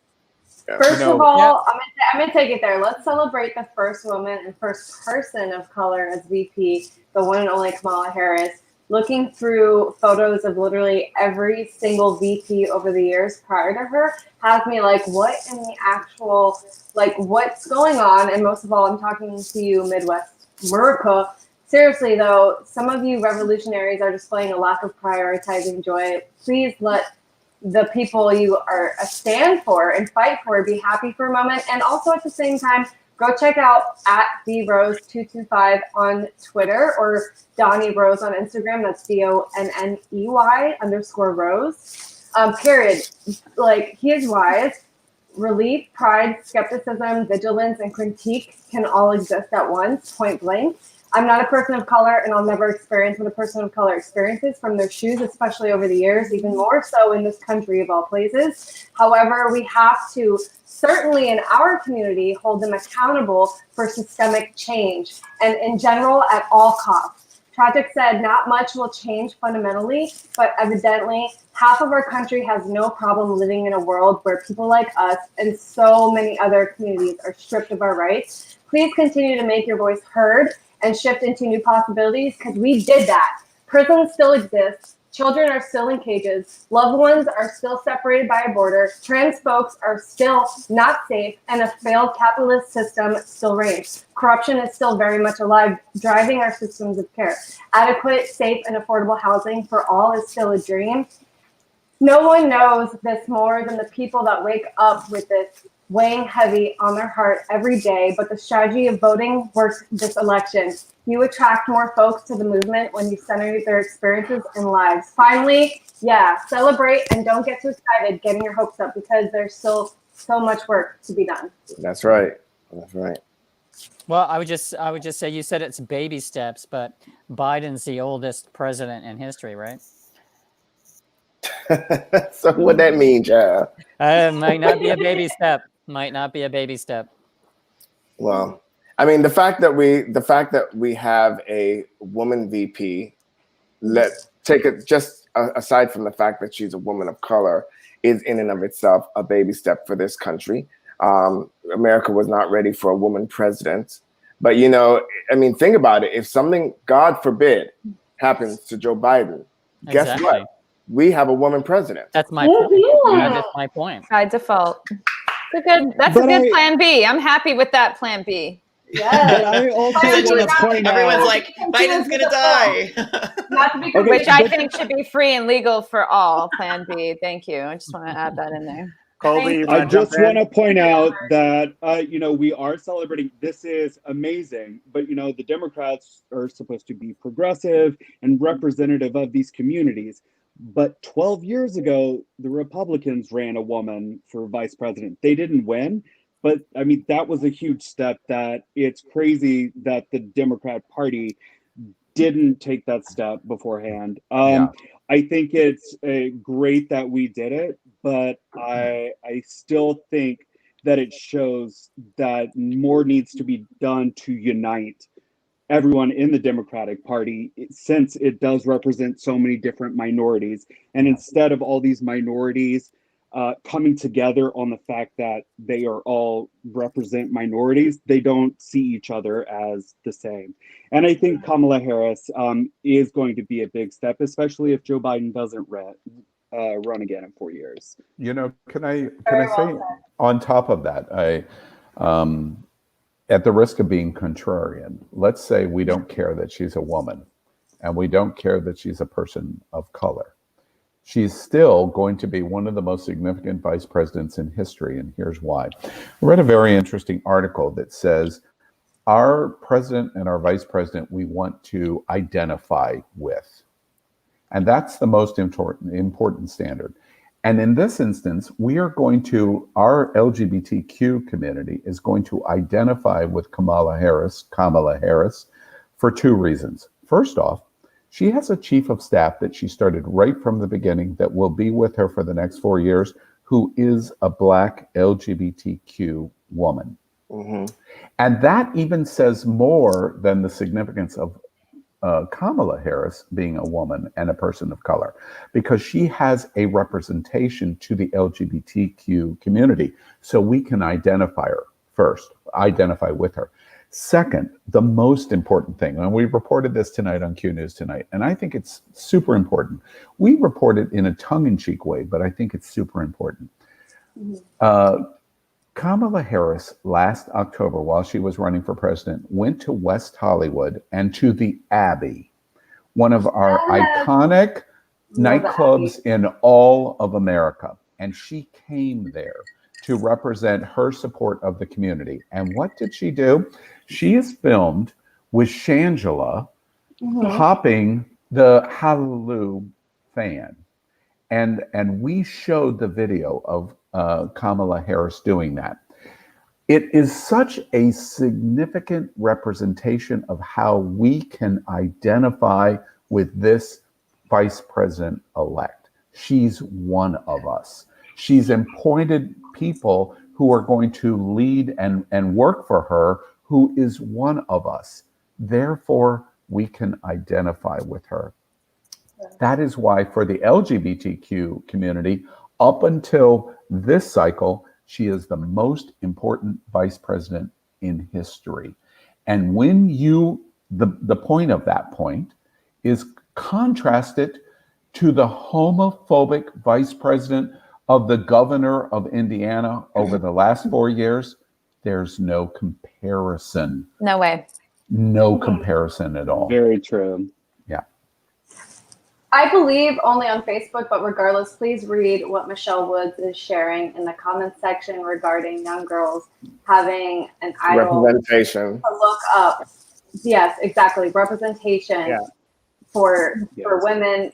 E: First of all, I'm gonna take it there. Let's celebrate the first woman and first person of color as VP, the one and only Kamala Harris. Looking through photos of literally every single VP over the years prior to her has me like, what in the actual, like, what's going on? And most of all, I'm talking to you, Midwest America. Seriously, though, some of you revolutionaries are displaying a lack of prioritizing joy. Please let the people you are a stand for and fight for be happy for a moment. And also at the same time, go check out at DRose225 on Twitter or Donnie Rose on Instagram. That's DONNEY_Rose. Period. Like, he is wise. Relief, pride, skepticism, vigilance, and critique can all exist at once, point blank. I'm not a person of color, and I'll never experience what a person of color experiences from their shoes, especially over the years, even more so in this country of all places. However, we have to, certainly in our community, hold them accountable for systemic change, and in general, at all costs. Tragic said, not much will change fundamentally, but evidently, half of our country has no problem living in a world where people like us and so many other communities are stripped of our rights. Please continue to make your voice heard and shift into new possibilities, because we did that. Prisons still exist. Children are still in cages. Loved ones are still separated by a border. Trans folks are still not safe, and a failed capitalist system still reigns. Corruption is still very much alive, driving our systems of care. Adequate, safe, and affordable housing for all is still a dream. No one knows this more than the people that wake up with this weighing heavy on their heart every day, but the strategy of voting works this election. You attract more folks to the movement when you center their experiences and lives. Finally, yeah, celebrate and don't get too excited getting your hopes up, because there's still so much work to be done.
B: That's right. That's right.
H: Well, I would just say, you said it's baby steps, but Biden's the oldest president in history, right?
B: So what that mean, child?
H: Might not be a baby step. Might not be a baby step.
B: Well, I mean, the fact that we have a woman VP, let's take it just aside from the fact that she's a woman of color, is in and of itself a baby step for this country. America was not ready for a woman president, but you know, I mean, think about it. If something, God forbid, happens to Joe Biden, guess what? We have a woman president.
H: That's my point. Yeah, that's my point.
D: By default. That's a good plan B. I'm happy with that plan B.
E: Yeah.
F: But I also want to point out,
J: everyone's like, Biden's gonna die.
D: Which I think should be free and legal for all. Plan B. Thank you. I just want to add that in there.
A: Colby,
F: I just want to point out that, you know, we are celebrating. This is amazing. But, you know, the Democrats are supposed to be progressive and representative of these communities. But 12 years ago, the Republicans ran a woman for vice president. They didn't win. But, I mean, that was a huge step. That it's crazy that the Democrat Party didn't take that step beforehand. I think it's great that we did it, but I still think that it shows that more needs to be done to unite everyone in the Democratic Party, since it does represent so many different minorities. And instead of all these minorities coming together on the fact that they are all represent minorities, they don't see each other as the same. And I think Kamala Harris is going to be a big step, especially if Joe Biden doesn't run again in 4 years.
C: You know, can I
E: Very
C: say
E: well said.
C: on top of that, at the risk of being contrarian, let's say we don't care that she's a woman and we don't care that she's a person of color. She's still going to be one of the most significant vice presidents in history, and here's why. I read a very interesting article that says our president and our vice president we want to identify with. And that's the most important standard. And in this instance, our LGBTQ community is going to identify with Kamala Harris, for two reasons. First off, she has a chief of staff that she started right from the beginning that will be with her for the next 4 years, who is a Black LGBTQ woman. Mm-hmm. And that even says more than the significance of Kamala Harris being a woman and a person of color, because she has a representation to the LGBTQ community. So we can identify with her. Second, the most important thing, and we reported this tonight on Q News tonight, and I think it's super important. We report it in a tongue-in-cheek way, but I think it's super important. Kamala Harris last October, while she was running for president, went to West Hollywood and to the Abbey, one of our iconic nightclubs in all of America. And she came there to represent her support of the community. And what did she do? She is filmed with Shangela popping the Hallelujah fan. And we showed the video of Kamala Harris doing that. It is such a significant representation of how we can identify with this vice president-elect. She's one of us. She's appointed people who are going to lead and work for her, who is one of us. Therefore, we can identify with her. That is why for the LGBTQ community, up until this cycle, she is the most important vice president in history. And when the point of that point is contrasted to the homophobic vice president of the governor of Indiana over the last 4 years, there's no comparison.
D: No way.
C: No comparison at all.
F: Very true.
C: Yeah.
E: I believe only on Facebook, but regardless, please read what Michelle Woods is sharing in the comments section regarding young girls having an idol
B: representation
E: to look up. Yes, exactly. Representation for women,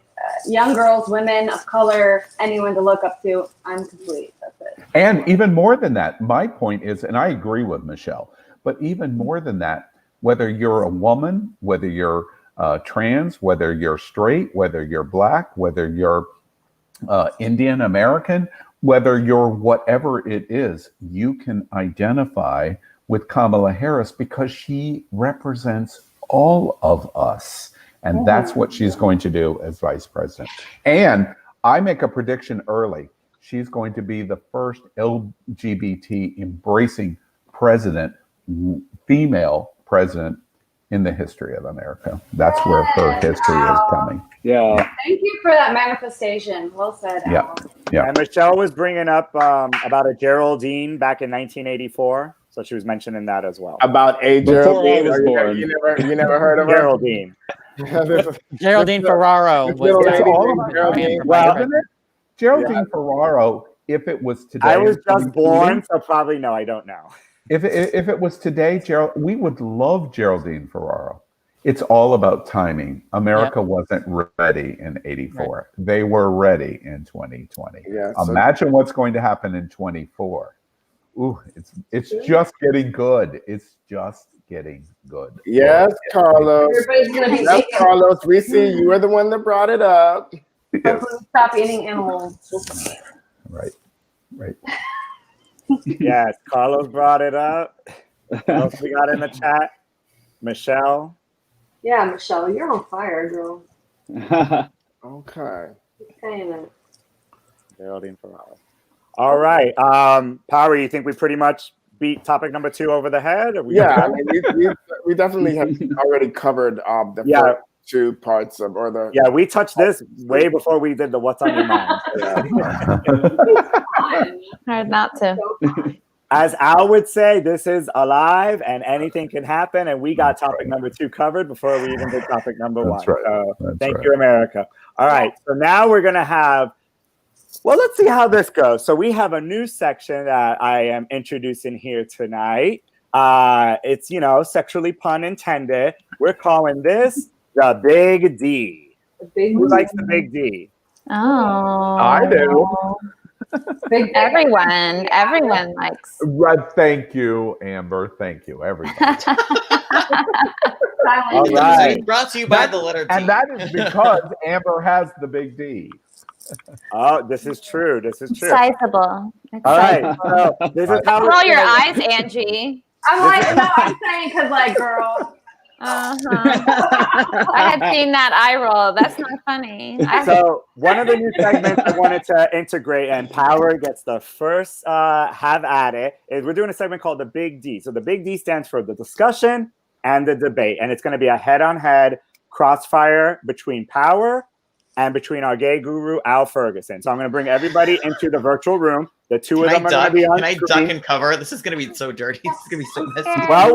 E: young girls, women of color, anyone to look up to. I'm complete. That's it.
C: And even more than that, my point is, and I agree with Michelle, but even more than that, whether you're a woman, whether you're trans, whether you're straight, whether you're Black, whether you're Indian American, whether you're whatever it is, you can identify with Kamala Harris because she represents all of us. And that's what she's going to do as vice president. And I make a prediction early. She's going to be the first LGBT embracing president, female president in the history of America. That's where her history is coming.
F: Yeah.
E: Thank you for that manifestation. Well said.
C: Yeah. Yeah.
A: And Michelle was bringing up about a Geraldine back in 1984. So she was mentioning that as well.
B: About a
F: Before I
B: Geraldine.
F: was born.
B: You never heard of her?
A: Geraldine.
H: Geraldine Ferraro was
B: It's all
H: my
B: Geraldine.
H: favorite.
C: Geraldine Ferraro, if it was today.
A: I was just born, so probably no, I don't know.
C: If it was today, we would love Geraldine Ferraro. It's all about timing. America wasn't ready in '84. Right. They were ready in 2020. Yeah, imagine what's going to happen in 24. Ooh, it's just getting good. It's just getting good.
B: Yes, Carlos. Yes, Carlos. We see you were the one that brought it up.
C: Yes.
E: Stop eating animals.
C: Right.
A: Yes, Carlos brought it up. What else we got in the chat? Michelle.
E: Yeah, Michelle, you're on fire, girl.
B: Okay.
E: Keep saying it.
A: Geraldine Ferraro. All right. Power, you think we pretty much beat topic number 2 over the head?
B: I mean, we definitely have already covered the two parts of, or the.
A: Yeah, we touched this way before we did the What's on Your Mind.
D: Hard not to.
A: As Al would say, this is alive and anything can happen. And we got topic number 2 covered before we even did topic number 1.
C: Right.
A: So thank
C: right.
A: you, America. All right. So now we're going to have, well, let's see how this goes. So we have a new section that I am introducing here tonight. It's, you know, sexually pun intended. We're calling this the Big D. Who likes the Big D?
D: Oh.
C: I do.
D: Everyone likes.
C: Right. Thank you, Amber. Thank you, everybody.
A: All right.
J: Brought to you by the letter D.
C: And that is because Amber has the Big D.
A: Oh, this is true. This is true.
D: Sizable.
A: All right. So this is how
D: Roll your eyes, Angie.
E: I'm like, no, I'm saying because, like, girl.
D: I had seen that eye roll. That's not funny.
A: So one of the new segments I wanted to integrate, and Power gets the first have at it, is we're doing a segment called the Big D. So the Big D stands for the discussion and the debate. And it's going to be a head-on-head crossfire between Power and between our gay guru, Al Ferguson. So I'm going to bring everybody into the virtual room. The two of them are going to be on screen.
J: Can I duck and cover? This is going to be so dirty. This is going to be so messy.
A: Well,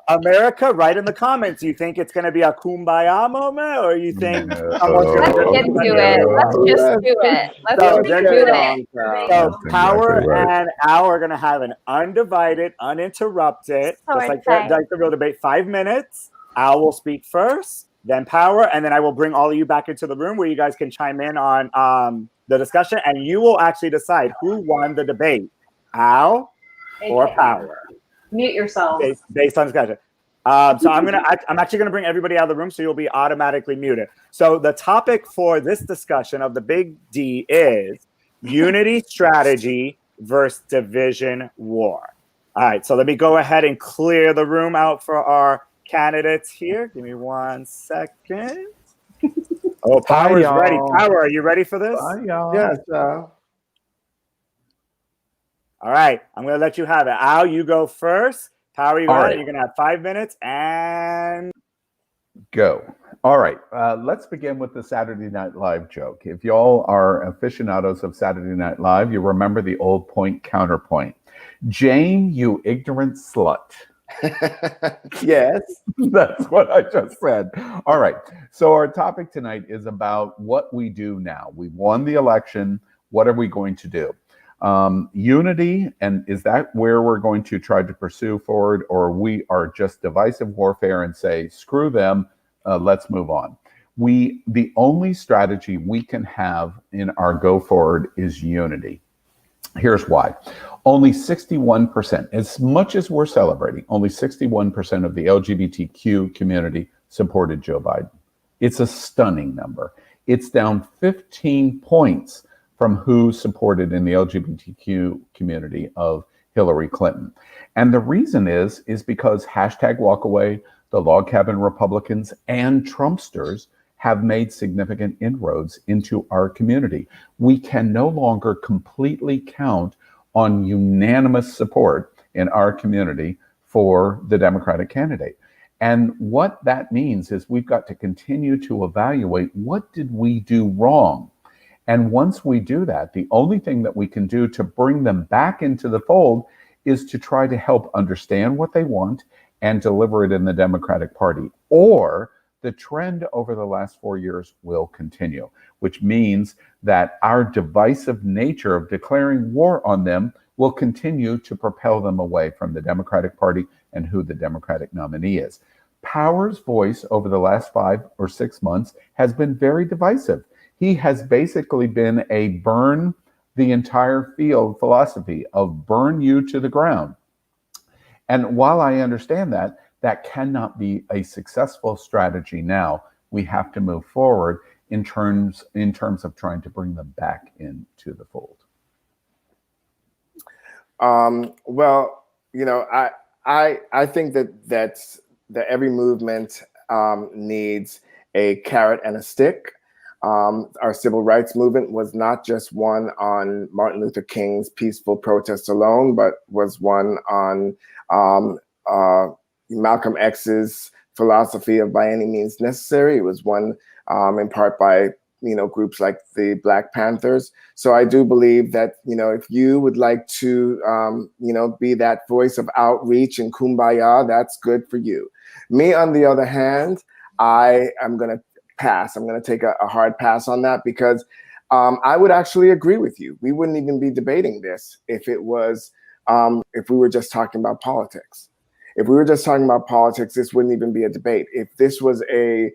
A: America, write in the comments. You think it's going to be a kumbaya moment, or you think someone's going to
D: get into it? Let's just do it. Let's do it.
A: So Power and Al are going to have an undivided, uninterrupted, just like the real debate, 5 minutes. Al will speak first, then Power, and then I will bring all of you back into the room where you guys can chime in on the discussion, and you will actually decide who won the debate, Al or Power.
E: Mute yourself.
A: Based on discussion. So I'm actually gonna bring everybody out of the room, so you'll be automatically muted. So the topic for this discussion of the Big D is unity strategy versus division war. All right, so let me go ahead and clear the room out for our candidates here. Give me 1 second. Oh, Power's ready. Power, are you ready for this?
B: Yes.
A: All right, I'm going to let you have it. Al, you go first. Power, you go ahead. You're going to have 5 minutes and
C: go. All right, let's begin with the Saturday Night Live joke. If y'all are aficionados of Saturday Night Live, you remember the old point counterpoint. Jane, you ignorant slut.
B: Yes.
C: That's what I just said. All right. So our topic tonight is about what we do now. We won the election. What are we going to do? Unity, and is that where we're going to try to pursue forward, or we are just divisive warfare and say, screw them, let's move on. The only strategy we can have in our go forward is unity. Here's why. Only 61%, as much as we're celebrating, only 61% of the LGBTQ community supported Joe Biden. It's a stunning number. It's down 15 points from who supported in the LGBTQ community of Hillary Clinton. And the reason is because #walkaway, the log cabin Republicans, and Trumpsters have made significant inroads into our community. We can no longer completely count on unanimous support in our community for the Democratic candidate. And what that means is we've got to continue to evaluate, what did we do wrong? And once we do that, the only thing that we can do to bring them back into the fold is to try to help understand what they want and deliver it in the Democratic Party. Or the trend over the last 4 years will continue, which means that our divisive nature of declaring war on them will continue to propel them away from the Democratic Party and who the Democratic nominee is. Power's voice over the last 5 or 6 months has been very divisive. He has basically been a burn the entire field philosophy of burn you to the ground. And while I understand that, that cannot be a successful strategy now. We have to move forward in terms of trying to bring them back into the fold.
B: Well, you know, I think that every movement needs a carrot and a stick. Our civil rights movement was not just one on Martin Luther King's peaceful protest alone, but was one on Malcolm X's philosophy of by any means necessary. It was won in part by groups like the Black Panthers. So I do believe that if you would like to be that voice of outreach and kumbaya, that's good for you. Me, on the other hand, I am going to pass. I'm going to take a hard pass on that, because I would actually agree with you. We wouldn't even be debating this if it was if we were just talking about politics. If we were just talking about politics, this wouldn't even be a debate. If this was a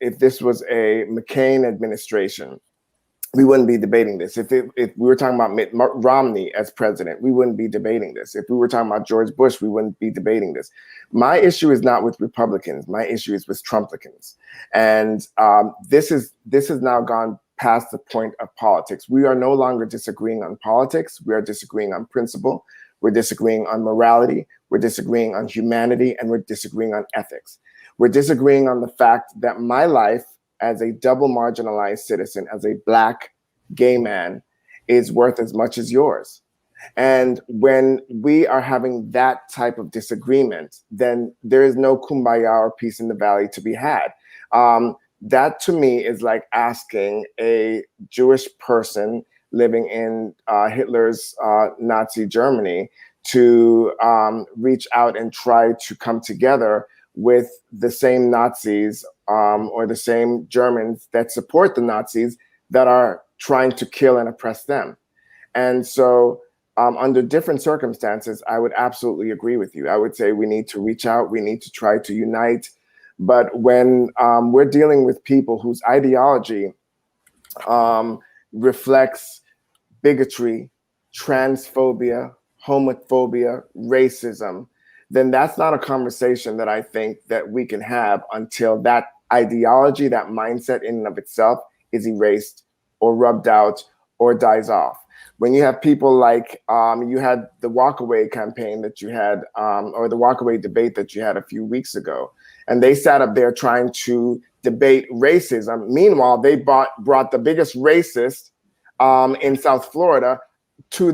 B: McCain administration, we wouldn't be debating this. If we were talking about Mitt Romney as president, we wouldn't be debating this. If we were talking about George Bush, we wouldn't be debating this. My issue is not with Republicans. My issue is with Trumplicans. And this has now gone past the point of politics. We are no longer disagreeing on politics. We are disagreeing on principle. We're disagreeing on morality. We're disagreeing on humanity, and we're disagreeing on ethics. We're disagreeing on the fact that my life as a double marginalized citizen, as a Black gay man, is worth as much as yours. And when we are having that type of disagreement, then there is no kumbaya or peace in the valley to be had. That to me is like asking a Jewish person living in Hitler's Nazi Germany to reach out and try to come together with the same Nazis or the same Germans that support the Nazis that are trying to kill and oppress them. And so under different circumstances, I would absolutely agree with you. I would say we need to reach out, we need to try to unite. But when we're dealing with people whose ideology reflects bigotry, transphobia, homophobia, racism, then that's not a conversation that I think that we can have until that ideology, that mindset in and of itself is erased or rubbed out or dies off. When you have people like, you had the walkaway campaign that you had, or the walkaway debate that you had a few weeks ago, and they sat up there trying to debate racism. Meanwhile, they brought the biggest racist in South Florida to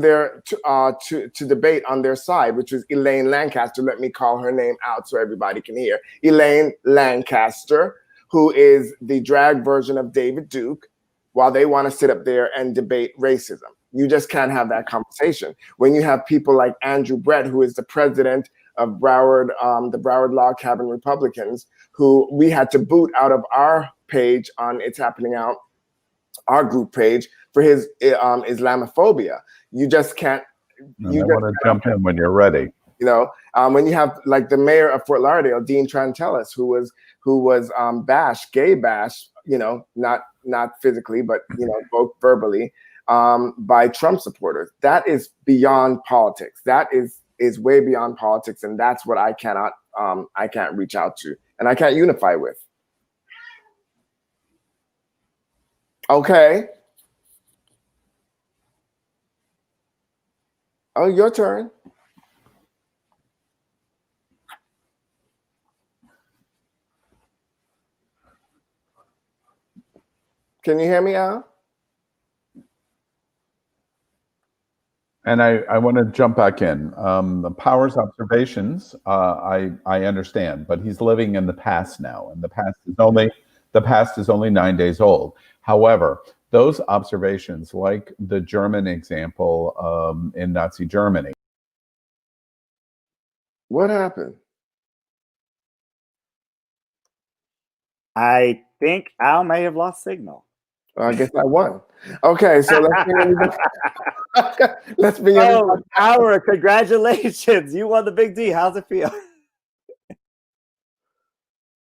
B: debate on their side, which was Elaine Lancaster. Let me call her name out so everybody can hear. Elaine Lancaster, who is the drag version of David Duke, while they want to sit up there and debate racism. You just can't have that conversation. When you have people like Andrew Brett, who is the president of Broward, the Broward Log Cabin Republicans, who we had to boot out of our page on It's Happening Out, our group page, for his Islamophobia. You just can't.
C: I want to jump in when you're ready.
B: When you have like the mayor of Fort Lauderdale, Dean Trantelis, who was bashed, gay bashed, not physically, but both verbally, by Trump supporters. That is beyond politics. That is way beyond politics, and that's what I can't reach out to, and I can't unify with. Okay. Oh, your turn. Can you hear me, Al?
C: And I want to jump back in. The Powers observations, I understand, but he's living in the past now, and the past is only 9 days old. However, those observations, like the German example in Nazi Germany.
B: What happened?
A: I think Al may have lost signal.
B: Well, I guess I won. Okay, so let's bring
A: Oh, Howard, congratulations. You won the Big D. How's it feel?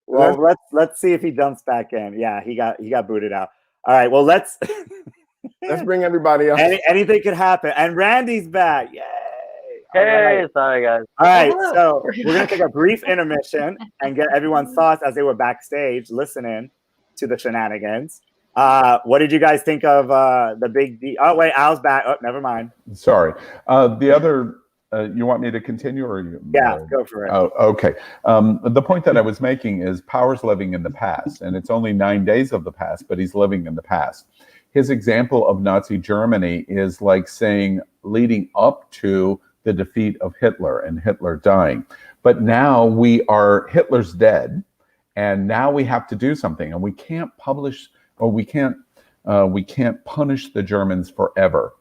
A: Well, let's see if he jumps back in. Yeah, he got booted out. All right, well, let's
B: bring everybody up.
A: Anything could happen. And Randy's back. Yay.
I: Hey, right. Sorry, guys.
A: All right, so we're going to take a brief intermission and get everyone's thoughts as they were backstage listening to the shenanigans. What did you guys think of the Big D? Oh, wait, Al's back. Oh, never mind.
C: Sorry. The other, you want me to continue or you?
A: Yeah, go for it.
C: Oh, okay. The point that I was making is Power's living in the past, and it's only 9 days of the past, but he's living in the past. His example of Nazi Germany is like saying leading up to the defeat of Hitler and Hitler dying. But now Hitler's dead, and now we have to do something, and we can't publish, or we can't punish the Germans forever.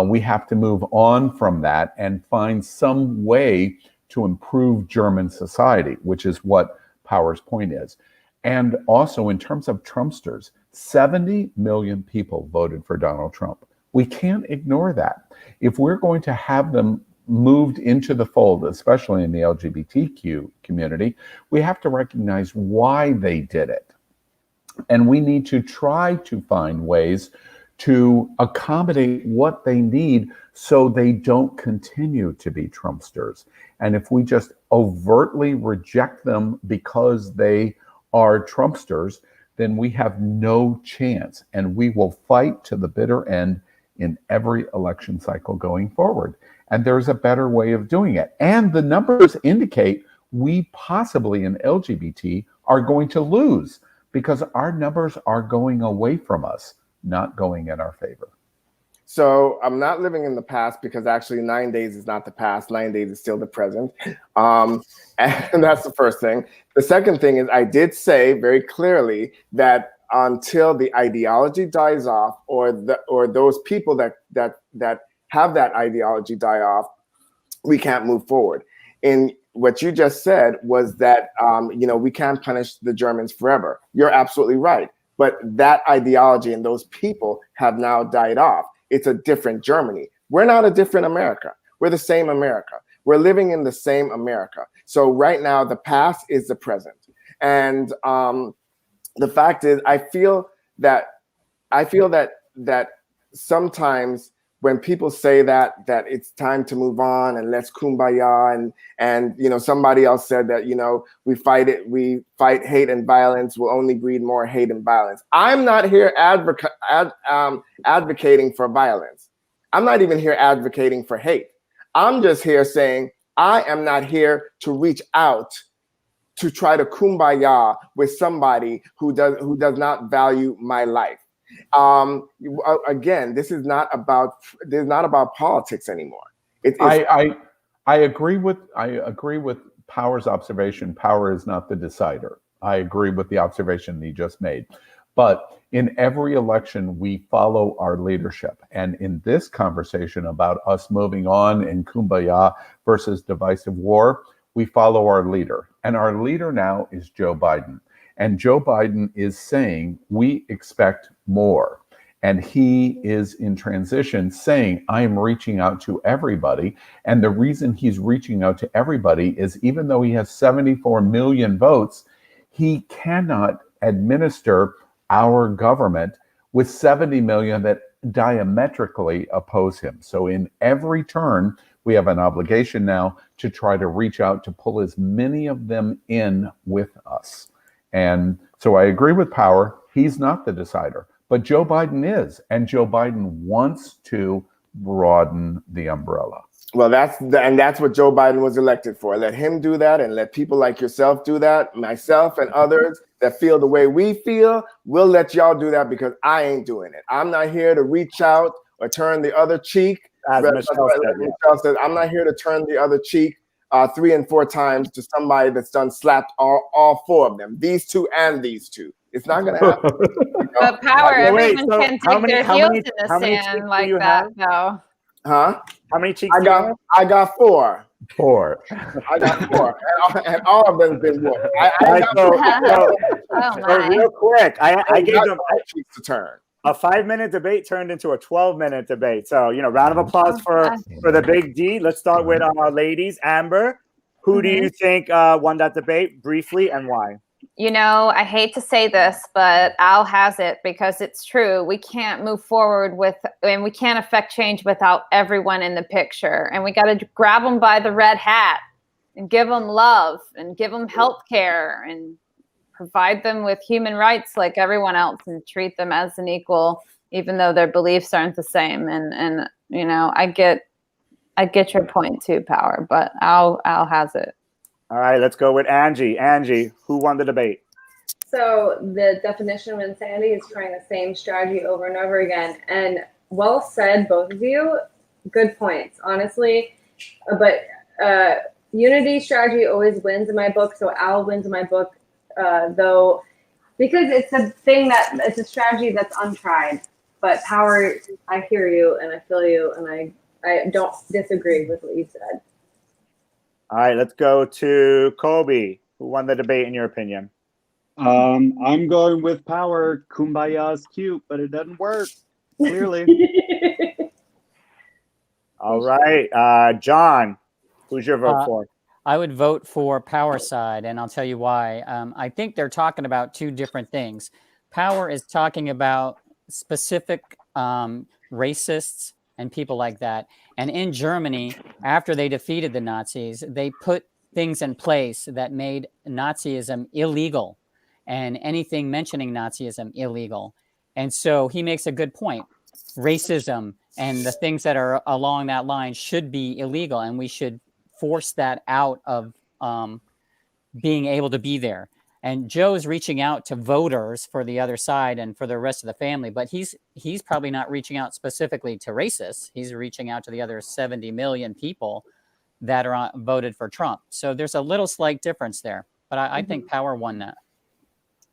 C: We have to move on from that and find some way to improve German society, which is what Power's point is. And also, in terms of Trumpsters, 70 million people voted for Donald Trump. We can't ignore that. If we're going to have them moved into the fold, especially in the LGBTQ community, we have to recognize why they did it. And we need to try to find ways to accommodate what they need so they don't continue to be Trumpsters. And if we just overtly reject them because they are Trumpsters, then we have no chance, and we will fight to the bitter end in every election cycle going forward. And there's a better way of doing it. And the numbers indicate we possibly in LGBT are going to lose because our numbers are going away from us, not going in our favor.
B: So I'm not living in the past because actually 9 days is not the past. 9 days is still the present. And that's the first thing. The second thing is I did say very clearly that until the ideology dies off, or those people that have that ideology die off, we can't move forward. And what you just said was that we can't punish the Germans forever. You're absolutely right. But that ideology and those people have now died off. It's a different Germany. We're not a different America. We're the same America. We're living in the same America. So right now, the past is the present. And the fact is, I feel that sometimes when people say that it's time to move on and let's kumbaya, and somebody else said that we fight hate and violence will only breed more hate and violence. I'm not here advocating for violence. I'm not even here advocating for hate. I'm just here saying I am not here to reach out to try to kumbaya with somebody who does not value my life. Again, this is not about politics anymore.
C: I agree with Power's observation. Power is not the decider. I agree with the observation he just made. But in every election, we follow our leadership. And in this conversation about us moving on in kumbaya versus divisive war, we follow our leader. And our leader now is Joe Biden. And Joe Biden is saying, we expect more. And he is in transition saying, I am reaching out to everybody. And the reason he's reaching out to everybody is even though he has 74 million votes, he cannot administer our government with 70 million that diametrically oppose him. So in every turn, we have an obligation now to try to reach out to pull as many of them in with us. And so I agree with Power. He's not the decider, but Joe Biden is. And Joe Biden wants to broaden the umbrella.
B: Well, that's what Joe Biden was elected for. Let him do that, and let people like yourself do that. Myself and others that feel the way we feel, we'll let y'all do that because I ain't doing it. I'm not here to reach out or turn the other cheek. As Michelle said, I'm not here to turn the other cheek 3 and 4 times to somebody that's done slapped all 4 of them. These 2 and these 2. It's not going to happen.
D: But Power, everyone can dig their heels in the sand like that, though.
B: Huh?
A: How many cheeks?
B: I got 4.
C: 4.
B: I got 4, and all of them been whooped.
A: Real quick, I gave them
B: cheeks to turn.
A: A 5-minute debate turned into a 12-minute debate. So, round of applause for the big D. Let's start with our ladies. Amber, who do you think won that debate briefly and why?
D: I hate to say this, but Al has it because it's true. We can't move forward and we can't affect change without everyone in the picture. And we got to grab them by the red hat and give them love and give them health care and provide them with human rights like everyone else and treat them as an equal, even though their beliefs aren't the same. And I get your point too, Power, but Al has it.
A: All right, let's go with Angie. Angie, who won the debate?
E: So the definition of insanity is trying the same strategy over and over again. And well said, both of you. Good points, honestly. But unity strategy always wins in my book. So Al wins in my book, though, because it's a strategy that's untried. But power, I hear you and I feel you, and I don't disagree with what you said.
A: All right, let's go to Kobe. Who won the debate in your opinion?
F: I'm going with power. Kumbaya is cute, but it doesn't work. Clearly.
A: All right, John, who's your vote for?
H: I would vote for power side, and I'll tell you why. I think they're talking about two different things. Power is talking about specific racists and people like that. And in Germany, after they defeated the Nazis, they put things in place that made Nazism illegal and anything mentioning Nazism illegal. And so he makes a good point. Racism and the things that are along that line should be illegal, and we should force that out of being able to be there. And Joe's reaching out to voters for the other side and for the rest of the family, but he's probably not reaching out specifically to racists. He's reaching out to the other 70 million people that are voted for Trump. So there's a little slight difference there, but I think power won that.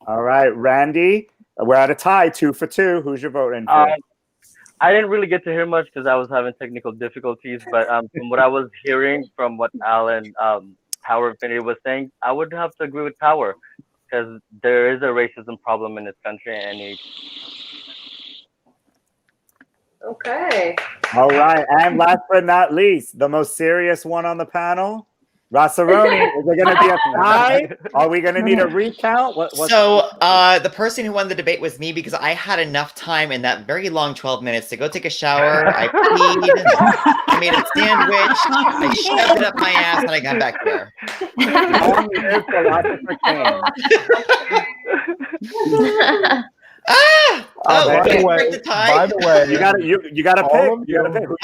A: All right, Randy, we're at a tie, 2 for 2. Who's your vote in for?
I: I didn't really get to hear much because I was having technical difficulties, but from what I was hearing from what Alan Power Infinity was saying, I would have to agree with Power because there is a racism problem in this country. And
E: Okay.
A: All right, and last but not least, the most serious one on the panel, Rossaroni. Is there going to be a tie? Are we going to need a recount?
J: So the person who won the debate was me because I had enough time in that very long 12 minutes to go take a shower. I peed, I made a sandwich, I shoved it up my ass, and I got back here.
C: By the way,
A: you gotta pick.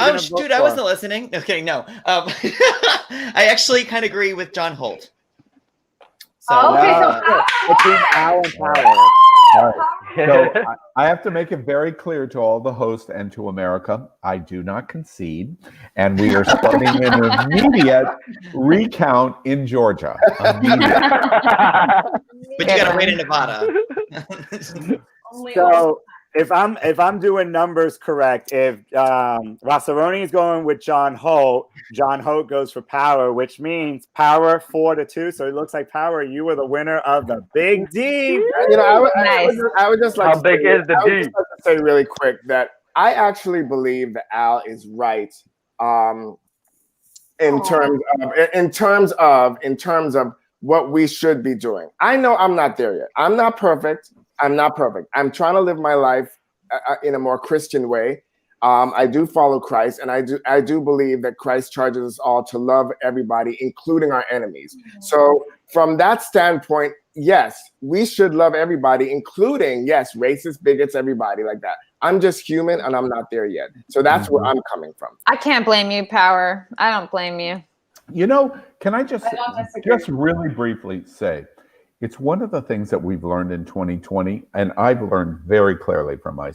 J: Oh shoot, I wasn't listening. No kidding. No, I actually kind of agree with John Holt.
A: So, between Al and Power.
C: All right. So I have to make it very clear to all the hosts and to America, I do not concede, and we are starting an immediate recount in Georgia.
J: But you gotta wait in Nevada.
A: So if I'm doing numbers correct, if Rossaroni is going with John Holt goes for Power, which means Power 4-2. So it looks like Power, you were the winner of the Big D.
B: You know, I would just like
I: How big is the D?
B: I would just like to say really quick that I actually believe that Al is right in terms of what we should be doing. I know I'm not there yet. I'm not perfect. I'm trying to live my life in a more Christian way. I do follow Christ, and I do believe that Christ charges us all to love everybody, including our enemies. So from that standpoint, yes, we should love everybody, including, yes, racists, bigots, everybody like that. I'm just human, and I'm not there yet. So that's where I'm coming from.
D: I can't blame you, Power. I don't blame you.
C: You know, can I just really briefly say, it's one of the things that we've learned in 2020, and I've learned very clearly from my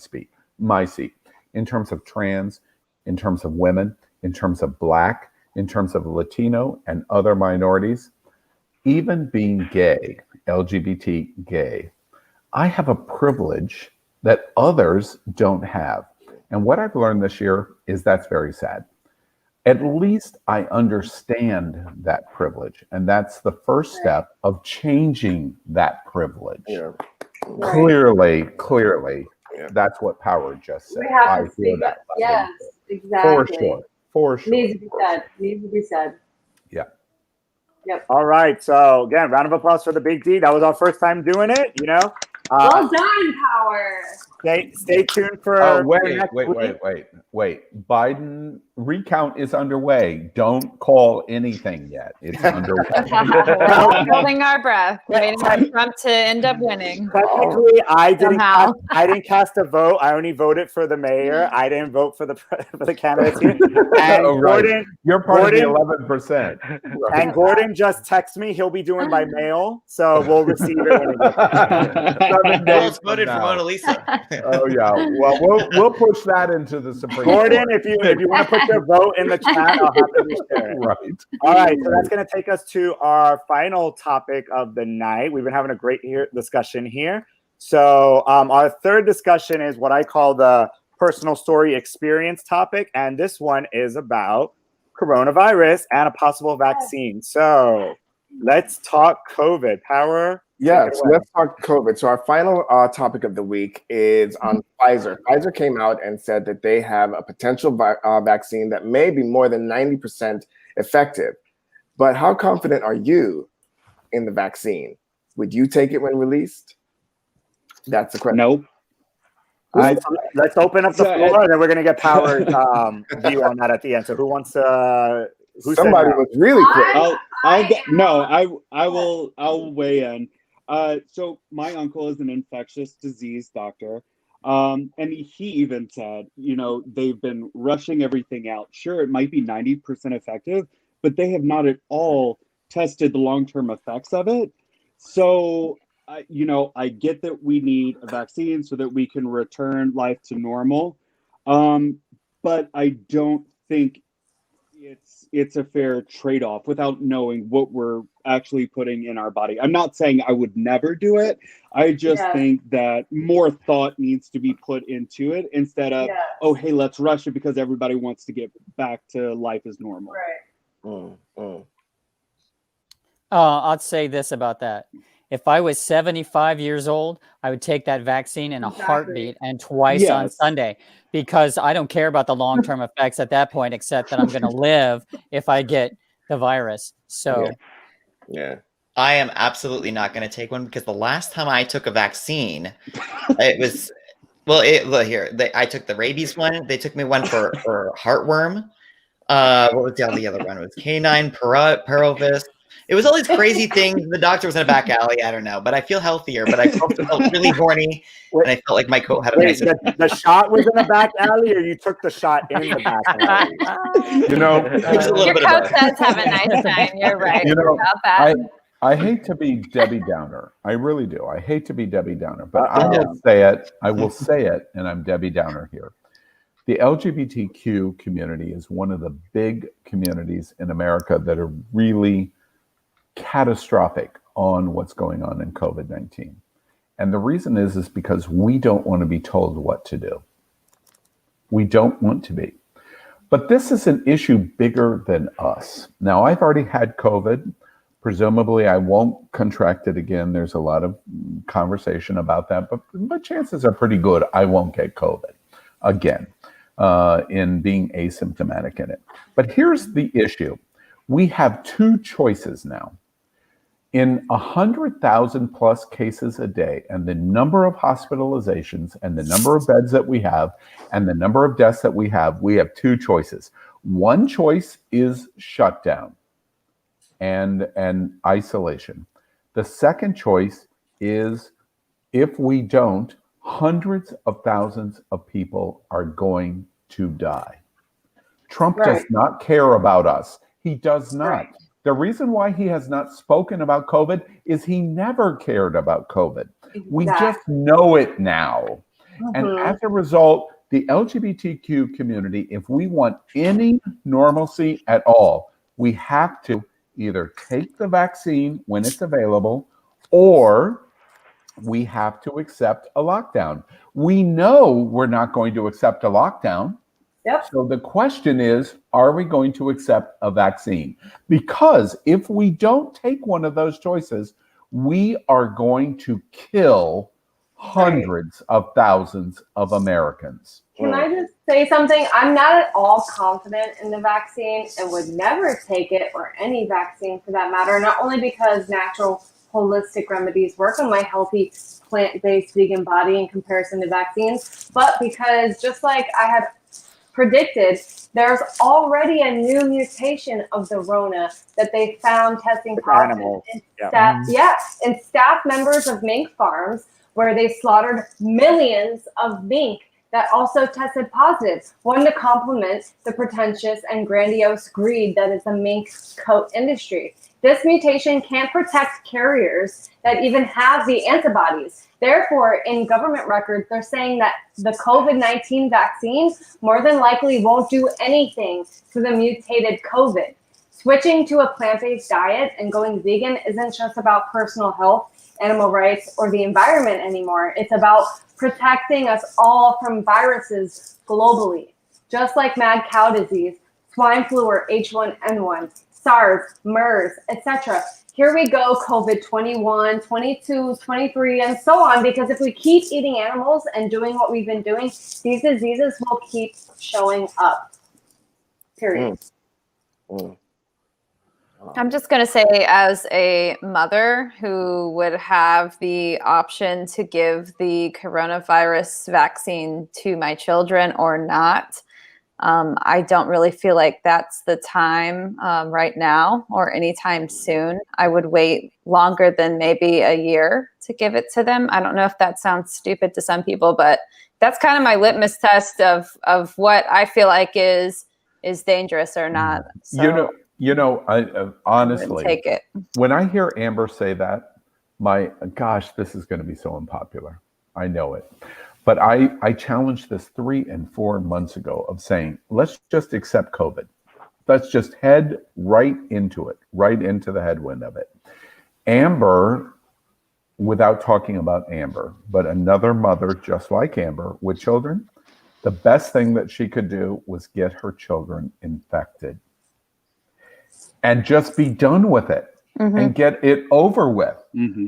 C: seat, in terms of trans, in terms of women, in terms of Black, in terms of Latino and other minorities, even being gay, LGBT gay, I have a privilege that others don't have. And what I've learned this year is that's very sad. At least I understand that privilege. And that's the first step of changing that privilage.
B: Yeah.
C: Clearly, that's what Power just said.
E: We have to speak up. Yes, exactly.
C: For sure.
E: Needs to be said.
C: Yeah.
E: Yep.
A: All right. So again, round of applause for the Big D. That was our first time doing it, you know.
E: Well done, Power.
A: Stay tuned for.
C: Wait. Biden recount is underway. Don't call anything yet. It's underway.
D: We're holding our breath, waiting for Trump to end up winning.
A: Technically, I didn't cast a vote. I only voted for the mayor. I didn't vote for the candidates here. And Gordon,
C: you're part of the 11%.
A: And Gordon just texted me. He'll be doing by mail, so we'll receive it when it gets there.
C: 7
J: Well,
C: days
J: it's
C: from
J: voted for
C: now.
J: Mona Lisa.
C: Oh yeah. Well, we'll push that into the Supreme
A: Gordon,
C: Court.
A: if you want to put your vote in the chat, I'll happily share it.
C: Right.
A: All right, so that's going to take us to our final topic of the night. We've been having a great discussion here. So our third discussion is what I call the personal story experience topic, and this one is about coronavirus and a possible vaccine. So let's talk COVID. Power.
B: Yeah, so let's talk COVID. So our final topic of the week is on Pfizer. Pfizer came out and said that they have a potential vaccine that may be more than 90% effective. But how confident are you in the vaccine? Would you take it when released? That's the question.
F: Nope.
A: Let's open up the floor, and then we're gonna get Power's view on that at the end. So who wants to?
B: Somebody was really quick.
F: I'll weigh in. So my uncle is an infectious disease doctor, and he even said, they've been rushing everything out. Sure, it might be 90% effective, but they have not at all tested the long-term effects of it. So, I get that we need a vaccine so that we can return life to normal, but I don't think it's a fair trade-off without knowing what we're actually putting in our body. I'm not saying I would never do it. I just think that more thought needs to be put into it instead of, oh, hey, let's rush it because everybody wants to get back to life as normal.
E: Right.
H: I'd say this about that. If I was 75 years old, I would take that vaccine in a heartbeat and twice on Sunday, because I don't care about the long-term effects at that point, except that I'm going to live if I get the virus. So,
B: yeah.
J: I am absolutely not going to take one because the last time I took a vaccine, it was, I took the rabies one. They took me one for heartworm. What was the other one? It was canine parvovirus. It was all these crazy things. The doctor was in a back alley. I don't know, but I feel healthier. But I also felt really horny, and I felt like my coat had a nice.
A: The shot was in the back alley, or you took the shot in the back alley?
J: It was a little
D: Your
J: bit
D: coat
J: of both.
D: does have a nice shine. You're right about that.
C: I hate to be Debbie Downer. I really do. I hate to be Debbie Downer, but I will say it. I will say it, and I'm Debbie Downer here. The LGBTQ community is one of the big communities in America that are really catastrophic on what's going on in COVID-19. And the reason is because we don't want to be told what to do. We don't want to be. But this is an issue bigger than us. Now, I've already had COVID. Presumably, I won't contract it again. There's a lot of conversation about that, but chances are pretty good I won't get COVID again in being asymptomatic in it. But here's the issue. We have two choices now. In 100,000 plus cases a day, and the number of hospitalizations and the number of beds that we have and the number of deaths that we have two choices. One choice is shutdown and isolation. The second choice is, if we don't, hundreds of thousands of people are going to die. Trump does not care about us. He does not. Right. The reason why he has not spoken about COVID is he never cared about COVID. Exactly. We just know it now. And as a result, the LGBTQ community, if we want any normalcy at all, we have to either take the vaccine when it's available, or we have to accept a lockdown. We know we're not going to accept a lockdown.
E: Yep.
C: So the question is, are we going to accept a vaccine? Because if we don't take one of those choices, we are going to kill hundreds of thousands of Americans.
E: Can I just say something? I'm not at all confident in the vaccine and would never take it, or any vaccine for that matter, not only because natural holistic remedies work on my healthy plant-based vegan body in comparison to vaccines, but because just like I had predicted, there's already a new mutation of the Rona that they found testing positive in staff members of mink farms, where they slaughtered millions of mink that also tested positive, one to complement the pretentious and grandiose greed that is the mink coat industry. This mutation can't protect carriers that even have the antibodies. Therefore, in government records, they're saying that the COVID-19 vaccine more than likely won't do anything to the mutated COVID. Switching to a plant-based diet and going vegan isn't just about personal health, animal rights, or the environment anymore. It's about protecting us all from viruses globally, just like mad cow disease, swine flu or H1N1, SARS, MERS, etc. Here we go, COVID 21, 22, 23, and so on, because if we keep eating animals and doing what we've been doing, these diseases will keep showing up. Period.
D: I'm just going to say, as a mother who would have the option to give the coronavirus vaccine to my children or not, I don't really feel like that's the time right now or anytime soon. I would wait longer than maybe a year to give it to them. I don't know if that sounds stupid to some people, but that's kind of my litmus test of what I feel like is dangerous or not. So,
C: I honestly,
D: take it.
C: When I hear Amber say that, my gosh, this is going to be so unpopular. I know it. But I challenged this 3 and 4 months ago of saying, let's just accept COVID. Let's just head right into it, right into the headwind of it. Amber, without talking about Amber, but another mother just like Amber with children, the best thing that she could do was get her children infected and just be done with it and get it over with,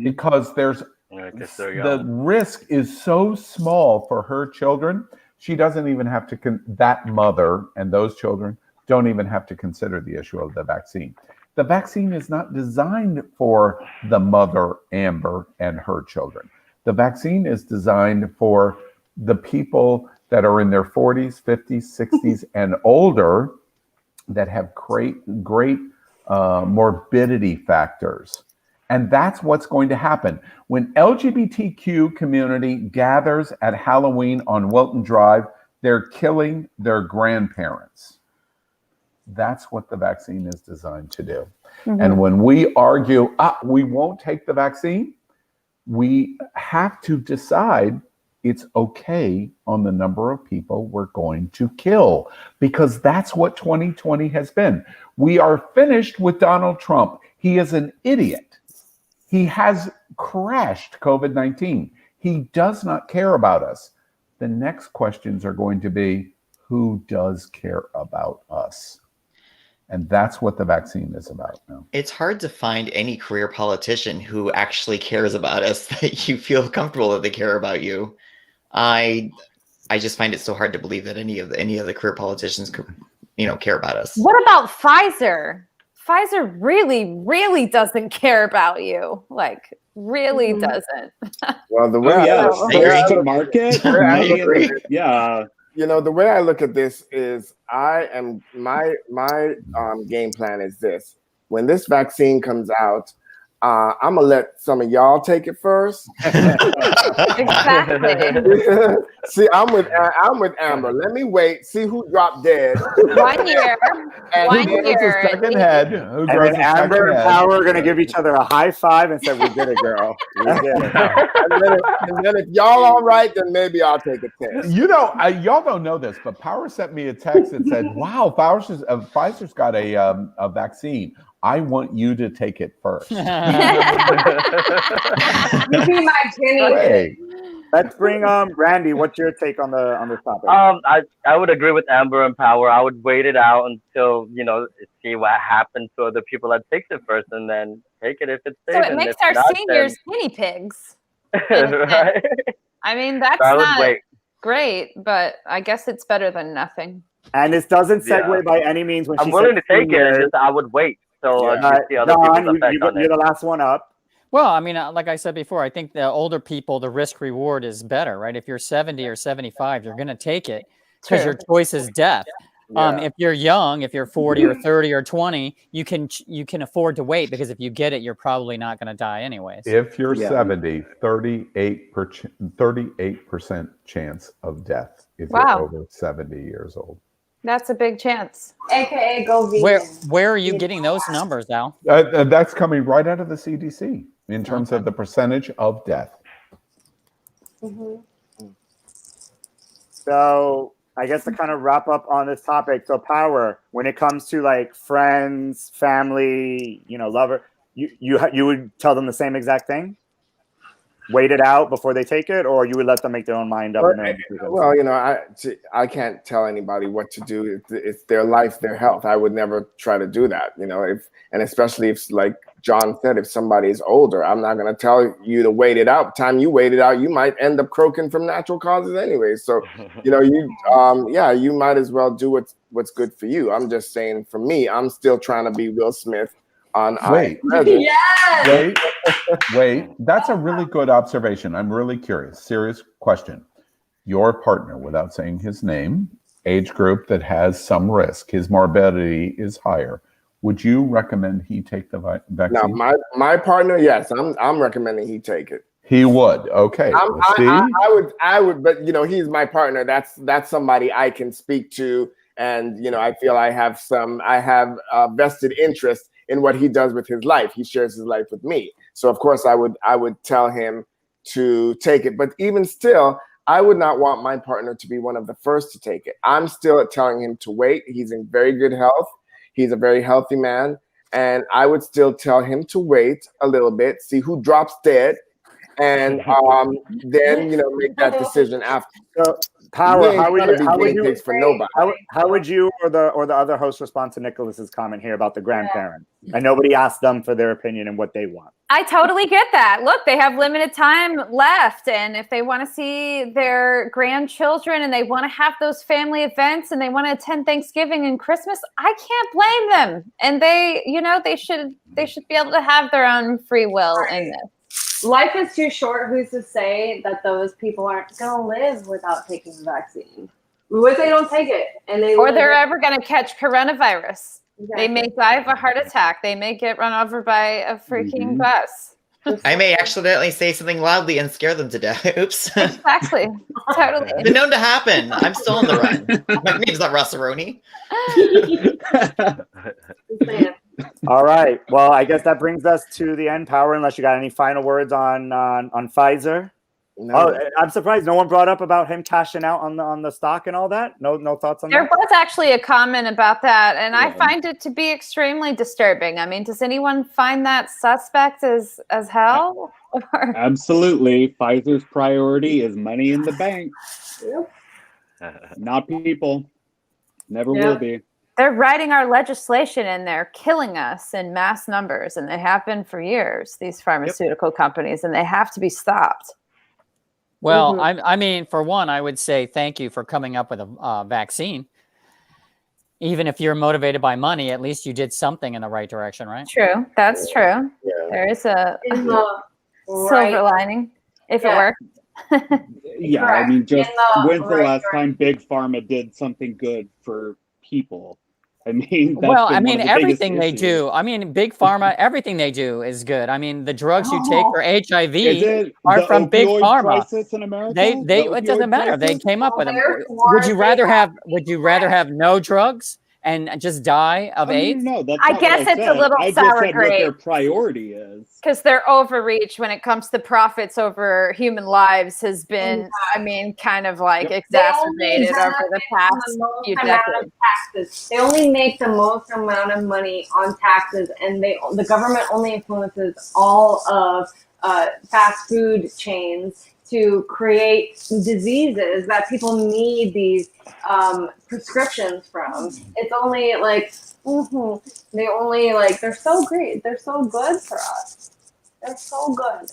C: because the risk is so small for her children. She doesn't even have to, that mother and those children don't even have to consider the issue of the vaccine. The vaccine is not designed for the mother, Amber, and her children. The vaccine is designed for the people that are in their 40s, 50s, 60s, and older that have great morbidity factors. And that's what's going to happen. When LGBTQ community gathers at Halloween on Wilton Drive, they're killing their grandparents. That's what the vaccine is designed to do. And when we argue, we won't take the vaccine, we have to decide it's okay on the number of people we're going to kill, because that's what 2020 has been. We are finished with Donald Trump. He is an idiot. He has crashed COVID-19. He does not care about us. The next questions are going to be, who does care about us? And that's what the vaccine is about now.
J: It's hard to find any career politician who actually cares about us, that you feel comfortable that they care about you. I just find it so hard to believe that any of the career politicians care about us.
D: What about Pfizer? Pfizer really, really doesn't care about you. Like, really doesn't.
B: Well, the way
F: to market.
B: The way I look at this is, my game plan is this: when this vaccine comes out, I'm gonna let some of y'all take it first.
D: Exactly.
B: See, I'm with Amber. Let me wait, see who dropped dead.
D: 1 year.
B: And
C: Who gives a second head?
A: And then Amber and Power are going to give each other a high five and say, "We did it, girl. We did it."
B: and then if y'all all right, then maybe I'll take a test.
C: Y'all don't know this, but Power sent me a text that said, "Wow, Pfizer's got a vaccine. I want you to take it first."
E: You be my Jenny.
C: Hey.
A: Let's bring Randy. What's your take on this topic?
I: I would agree with Amber and Power. I would wait it out until see what happens to other people that takes it first, and then take it if it's safe.
D: So it makes our seniors guinea pigs.
I: Right?
D: I mean, that's not great, but I guess it's better than nothing.
A: And this doesn't segue by any means. When
I: I'm willing to take it, and I would wait. So the other people's effect on it.
A: You're the last one up.
H: Well, I mean, like I said before, I think the older people, the risk reward is better, right? If you're 70 or 75, you're going to take it because your choice is death. If you're young, if you're 40 or 30 or 20, you can afford to wait, because if you get it, you're probably not going to die anyways.
C: If you're 70, 38% chance of death if you're over 70 years old.
D: That's a big chance.
E: AKA go vegan.
H: Where are you getting those numbers, Al?
C: That's coming right out of the CDC in terms of the percentage of death.
A: So I guess to kind of wrap up on this topic, so Power, when it comes to like friends, family, lover, you would tell them the same exact thing? Wait it out before they take it, or you would let them make their own mind up?
B: Well, I can't tell anybody what to do. It's their life, their health. I would never try to do that, and especially if, like John said, if somebody is older, I'm not going to tell you to wait it out. By the time you wait it out, you might end up croaking from natural causes anyway. So, you might as well do what's good for you. I'm just saying, for me, I'm still trying to be Will Smith on
C: Wait.
E: Yes.
C: Wait. That's a really good observation. I'm really curious. Serious question. Your partner, without saying his name, age group that has some risk, his morbidity is higher. Would you recommend he take the vaccine?
B: Now, my partner, yes, I'm recommending he take it.
C: He would. Okay.
B: I would, but he's my partner. That's somebody I can speak to, and I feel I have vested interest in what he does with his life. He shares his life with me, so of course I would tell him to take it. But even still, I would not want my partner to be one of the first to take it. I'm still telling him to wait. He's in very good health. He's a very healthy man, and I would still tell him to wait a little bit, see who drops dead, and then make that decision after.
A: So, Power, how would you or the other host respond to Nicholas's comment here about the grandparents? And nobody asked them for their opinion and what they want.
D: I totally get that. Look, they have limited time left, and if they want to see their grandchildren and they want to have those family events and they want to attend Thanksgiving and Christmas, I can't blame them. And they should be able to have their own free will in this.
E: Life is too short. Who's to say that those people aren't going to live without taking the vaccine? What if they don't take it or
D: they're ever going to catch coronavirus?
E: Exactly.
D: They may die of a heart attack. They may get run over by a freaking bus.
J: I may accidentally say something loudly and scare them to death. Oops.
D: Exactly. Totally.
J: It's been known to happen. I'm still on the run. My name's not Rossaroni.
A: All right. Well, I guess that brings us to the end, Power, unless you got any final words on Pfizer. No. Oh, I'm surprised no one brought up about him cashing out on the stock and all that. No thoughts on that?
D: There was actually a comment about that, and I find it to be extremely disturbing. I mean, does anyone find that suspect as hell?
F: Absolutely. Pfizer's priority is money in the bank. Not people. Never will be.
D: They're writing our legislation and they're killing us in mass numbers, and they have been for years, these pharmaceutical companies, and they have to be stopped.
H: Well, I mean, for one, I would say thank you for coming up with a vaccine. Even if you're motivated by money, at least you did something in the right direction, right?
D: True. That's true. Yeah. There is a silver lining if it works.
F: Yeah, I mean, just when's the last time Big Pharma did something good for people? I mean,
H: everything they do. I mean, Big Pharma, everything they do is good. I mean, the drugs you take for HIV are from Big Pharma. It doesn't matter. They came up with them. Would you rather have no drugs and just die of AIDS?
F: No, that's
D: I guess it's a little sour grapes.
F: What their priority is.
D: Because their overreach when it comes to profits over human lives has been, I mean, kind of like exacerbated over the past few decades.
E: They only make the most amount of money on taxes, and the government only influences all of fast food chains to create diseases that people need these prescriptions from. It's only like, they only like, they're so great. They're so good for us. They're so good.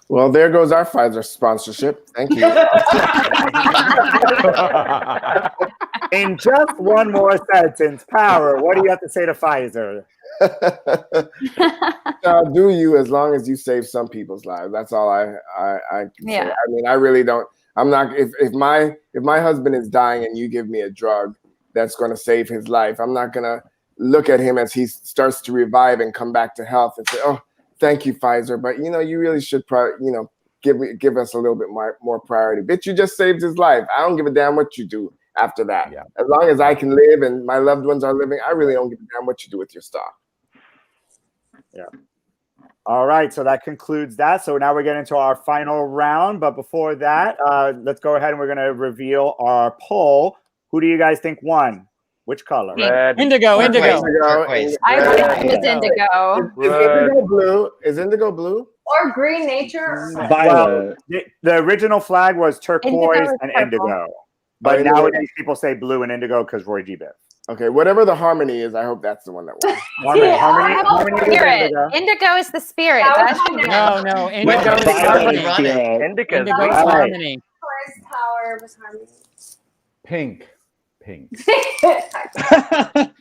B: Well, there goes our Pfizer sponsorship. Thank you.
A: In just one more sentence, Power, what do you have to say to Pfizer?
B: Do you, as long as you save some people's lives. That's all I can say. I mean, I really don't. I'm not if my husband is dying and you give me a drug that's going to save his life, I'm not going to look at him as he starts to revive and come back to health and say, "Oh, thank you, Pfizer, but you really should give us a little bit more priority." Bitch, you just saved his life. I don't give a damn what you do after that.
C: Yeah.
B: As long as I can live and my loved ones are living, I really don't give a damn what you do with your stock.
A: Yeah. All right, so that concludes that. So now we're getting into our final round. But before that, let's go ahead and we're going to reveal our poll. Who do you guys think won? Which color?
I: Red.
H: Indigo.
J: Turquoise.
D: I
I: Red.
D: think it's indigo.
B: Is indigo blue? Is indigo blue?
E: Or green nature.
F: Violet.
A: The original flag was turquoise
D: Indigo is
A: and
D: purple.
A: indigo. But
B: Indigo.
A: nowadays people say blue and indigo because Roy G. Biv.
B: Okay, whatever the harmony is, I hope that's the one that won.
A: Harmony is
D: Spirit.
A: indigo.
D: Indigo is the spirit.
E: That
D: That's
E: was my guess.
H: No, indigo is
F: Violet
H: harmony.
F: is the,
I: Indica.
H: Indigo is
A: Right.
H: harmony.
E: Forest power was harmony.
C: Pink.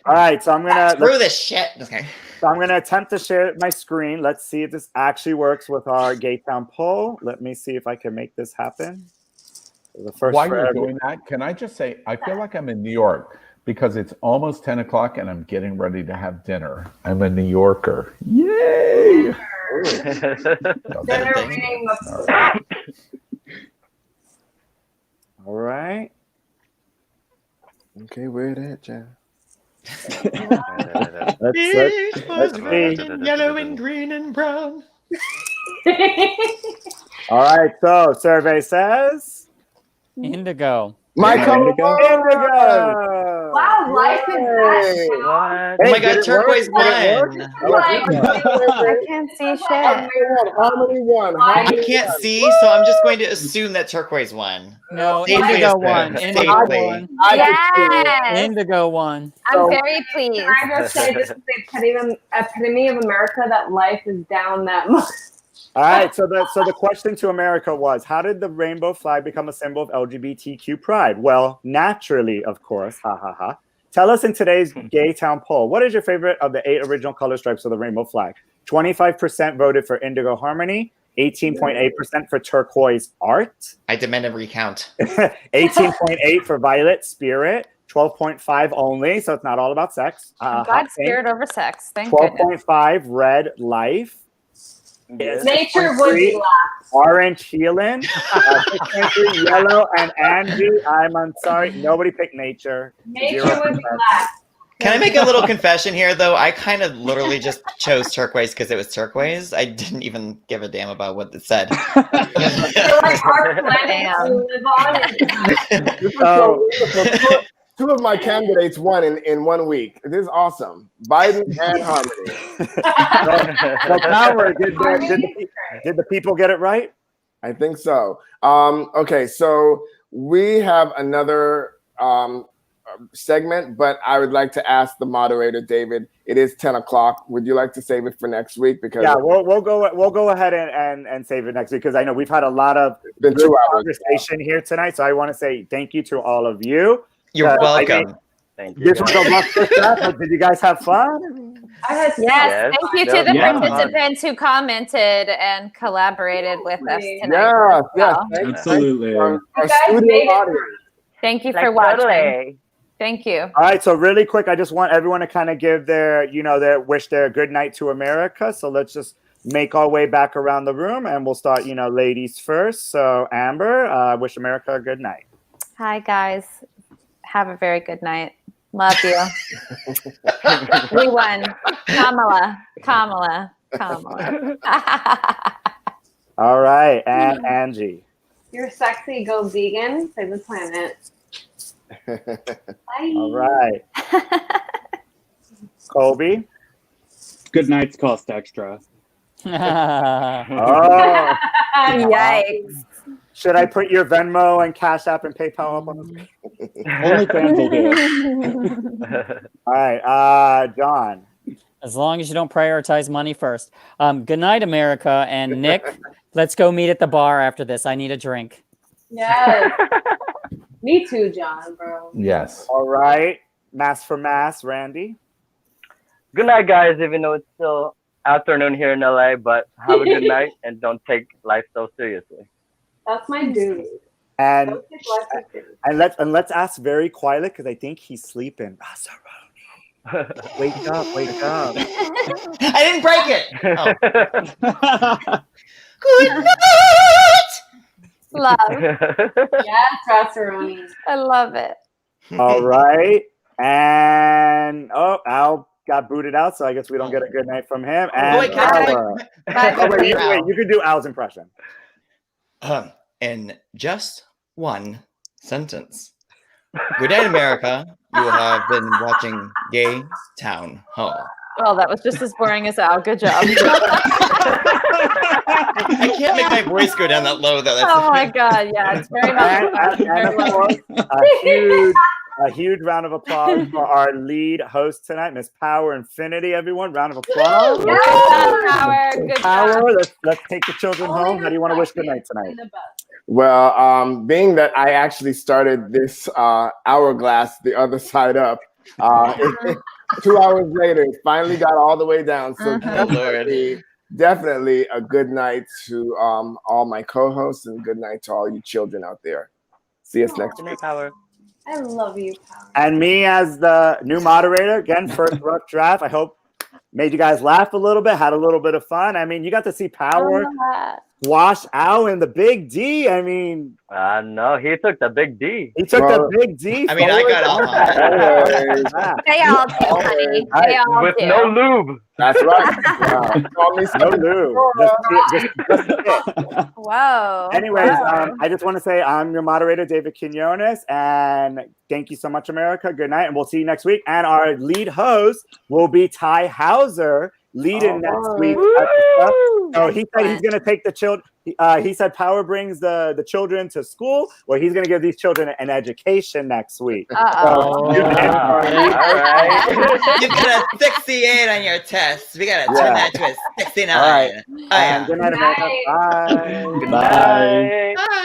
A: All right, so
J: Screw this shit. Okay.
A: I'm gonna attempt to share my screen. Let's see if this actually works with our Gay Town poll. Let me see if I can make this happen. The first
C: While
A: for
C: you're
A: every-
C: doing that, can I just say, I feel like I'm in New York because it's almost 10 o'clock and I'm getting ready to have dinner. I'm a New Yorker. Yay!
E: Dinner reading
A: All right.
B: Okay, where that, Jan?
A: Let's see.
J: Yellow and green and brown.
A: All right, so survey says
H: Indigo.
B: My color
F: Indigo?
A: indigo.
E: Wow, life is that.
I: What?
J: Oh my
A: Hey, did
J: god,
A: it
J: turquoise
A: work? Did it
J: won.
D: I can't see shit.
B: Harmony won.
J: I
B: Harmony
J: can't
B: won.
J: see, so I'm just going to assume that turquoise won.
H: No,
J: Safely
H: indigo
J: is
H: won.
J: better.
H: Indigo
J: Safely.
H: won.
B: I can see it.
D: Yes.
H: Indigo won.
D: I'm very pleased.
E: Can I just say this is the epitome of America that life is down that much.
A: All right, so the question to America was, how did the rainbow flag become a symbol of LGBTQ pride? Well, naturally, of course. Ha ha ha. Tell us in today's Gay Town poll, what is your favorite of the 8 original color stripes of the rainbow flag? 25% voted for indigo harmony, 18.8% for turquoise art,
J: I demand a recount.
A: 18.8 for violet spirit, 12.5 only, so it's not all about sex.
D: God,
A: hot pink.
D: spirit over sex. Thank goodness.
A: 12.5 red life.
E: Nature would be last.
A: Orange healing. 6.3 yellow and Angie. I'm sorry, nobody picked nature.
E: Nature
A: 0%.
E: would be last.
J: Can I make a little confession here, though? I kind of literally just chose turquoise because it was turquoise. I didn't even give a damn about what it said.
E: So like our planet to live on.
A: So,
B: Two of my candidates won in 1 week. This is awesome. Biden and Harmony.
A: so Power, did the people get it right?
B: I think so. Okay, so we have another segment, but I would like to ask the moderator, David. It is 10 o'clock. Would you like to save it for next week? Because
A: Yeah, we'll go ahead and save it next week because I know we've had a lot of
B: it's been
A: good
B: 2 hours.
A: conversation here tonight. So I want to say thank you to all of you.
J: You're
A: I
J: welcome.
A: mean,
I: Thank you.
A: this was a rough first half, but did you guys have fun?
D: Yes,
I: Yes.
D: thank you to
I: That
D: the
I: was
F: Yeah.
D: participants who commented and collaborated with us tonight.
B: Yeah,
D: as
B: yeah.
D: well.
B: Thank you.
F: Absolutely.
B: Our
E: guys
B: studio
E: made it.
B: audience.
D: Thank you for
I: Like,
D: watching.
I: totally.
D: Thank you.
A: All right, so really quick, I just want everyone to kind of give their wish their good night to America. So let's just make our way back around the room and we'll start, ladies first. So Amber, wish America a good night.
D: Hi, guys. Have a very good night. Love you. We won. Kamala.
A: All right, and Angie.
E: You're sexy, go vegan, save the planet. Bye.
A: All right. Colby.
F: Good nights cost extra.
A: Oh,
D: Yikes.
A: should I put your Venmo and Cash App and PayPal up on the screen?
F: Only fans will do.
A: All right, John.
H: As long as you don't prioritize money first. Good night, America. And Nick, let's go meet at the bar after this. I need a drink.
E: Yes. Me too, John, bro.
C: Yes.
A: All right, Mass for Mass, Randy.
I: Good night, guys, even though it's still afternoon here in LA, but have a good night and don't take life so seriously.
E: That's my duty.
A: And let's ask very quietly because I think he's sleeping. Wake up, wake up.
J: I didn't break it. Oh.
E: Good
J: night.
D: Love.
E: Yes, Rosaroni.
D: I love it.
A: All right. And Al got booted out, so I guess we don't get a good night from him. And
J: wait,
A: you could do Al's impression.
J: In just one sentence. Good night, America. You have been watching Gay Town Hall.
D: Well, that was just as boring as Al. Good job.
J: I can't make my voice go down that low, though.
D: Oh my God! Yeah, it's very much.
A: And of course, a huge round of applause for our lead host tonight, Miss Power Infiniti. Everyone, round of applause.
D: Power. Good
A: Power. Let's take the children home. How do you want to wish good night tonight?
B: Well, being that I actually started this hourglass the other side up, 2 hours later, it finally got all the way down. So definitely a good night to all my co-hosts and good night to all you children out there. See us next week.
I: Power.
E: I love you, Power.
A: And me as the new moderator, again, first rough draft. I hope made you guys laugh a little bit, had a little bit of fun. I mean, you got to see Power squash Al in the big D. I mean,
I: no, he took the big D.
A: He took the big D.
J: I mean, I got off on that.
D: They all do, honey. They all
I: With
D: do.
I: no lube.
B: That's right.
A: No lube. Just
D: Whoa.
A: Anyways, I just want to say I'm your moderator, David Quinones, and thank you so much, America. Good night, and we'll see you next week. And our lead host will be Ty Hauser, leading next week. So he said he's going to take the children. He said Power brings the children to school, where he's going to give these children an education next week.
J: You got a 68 on your test. We got to turn that to a 69.
A: All right. Good night, America. Bye.
C: Bye.
J: Bye.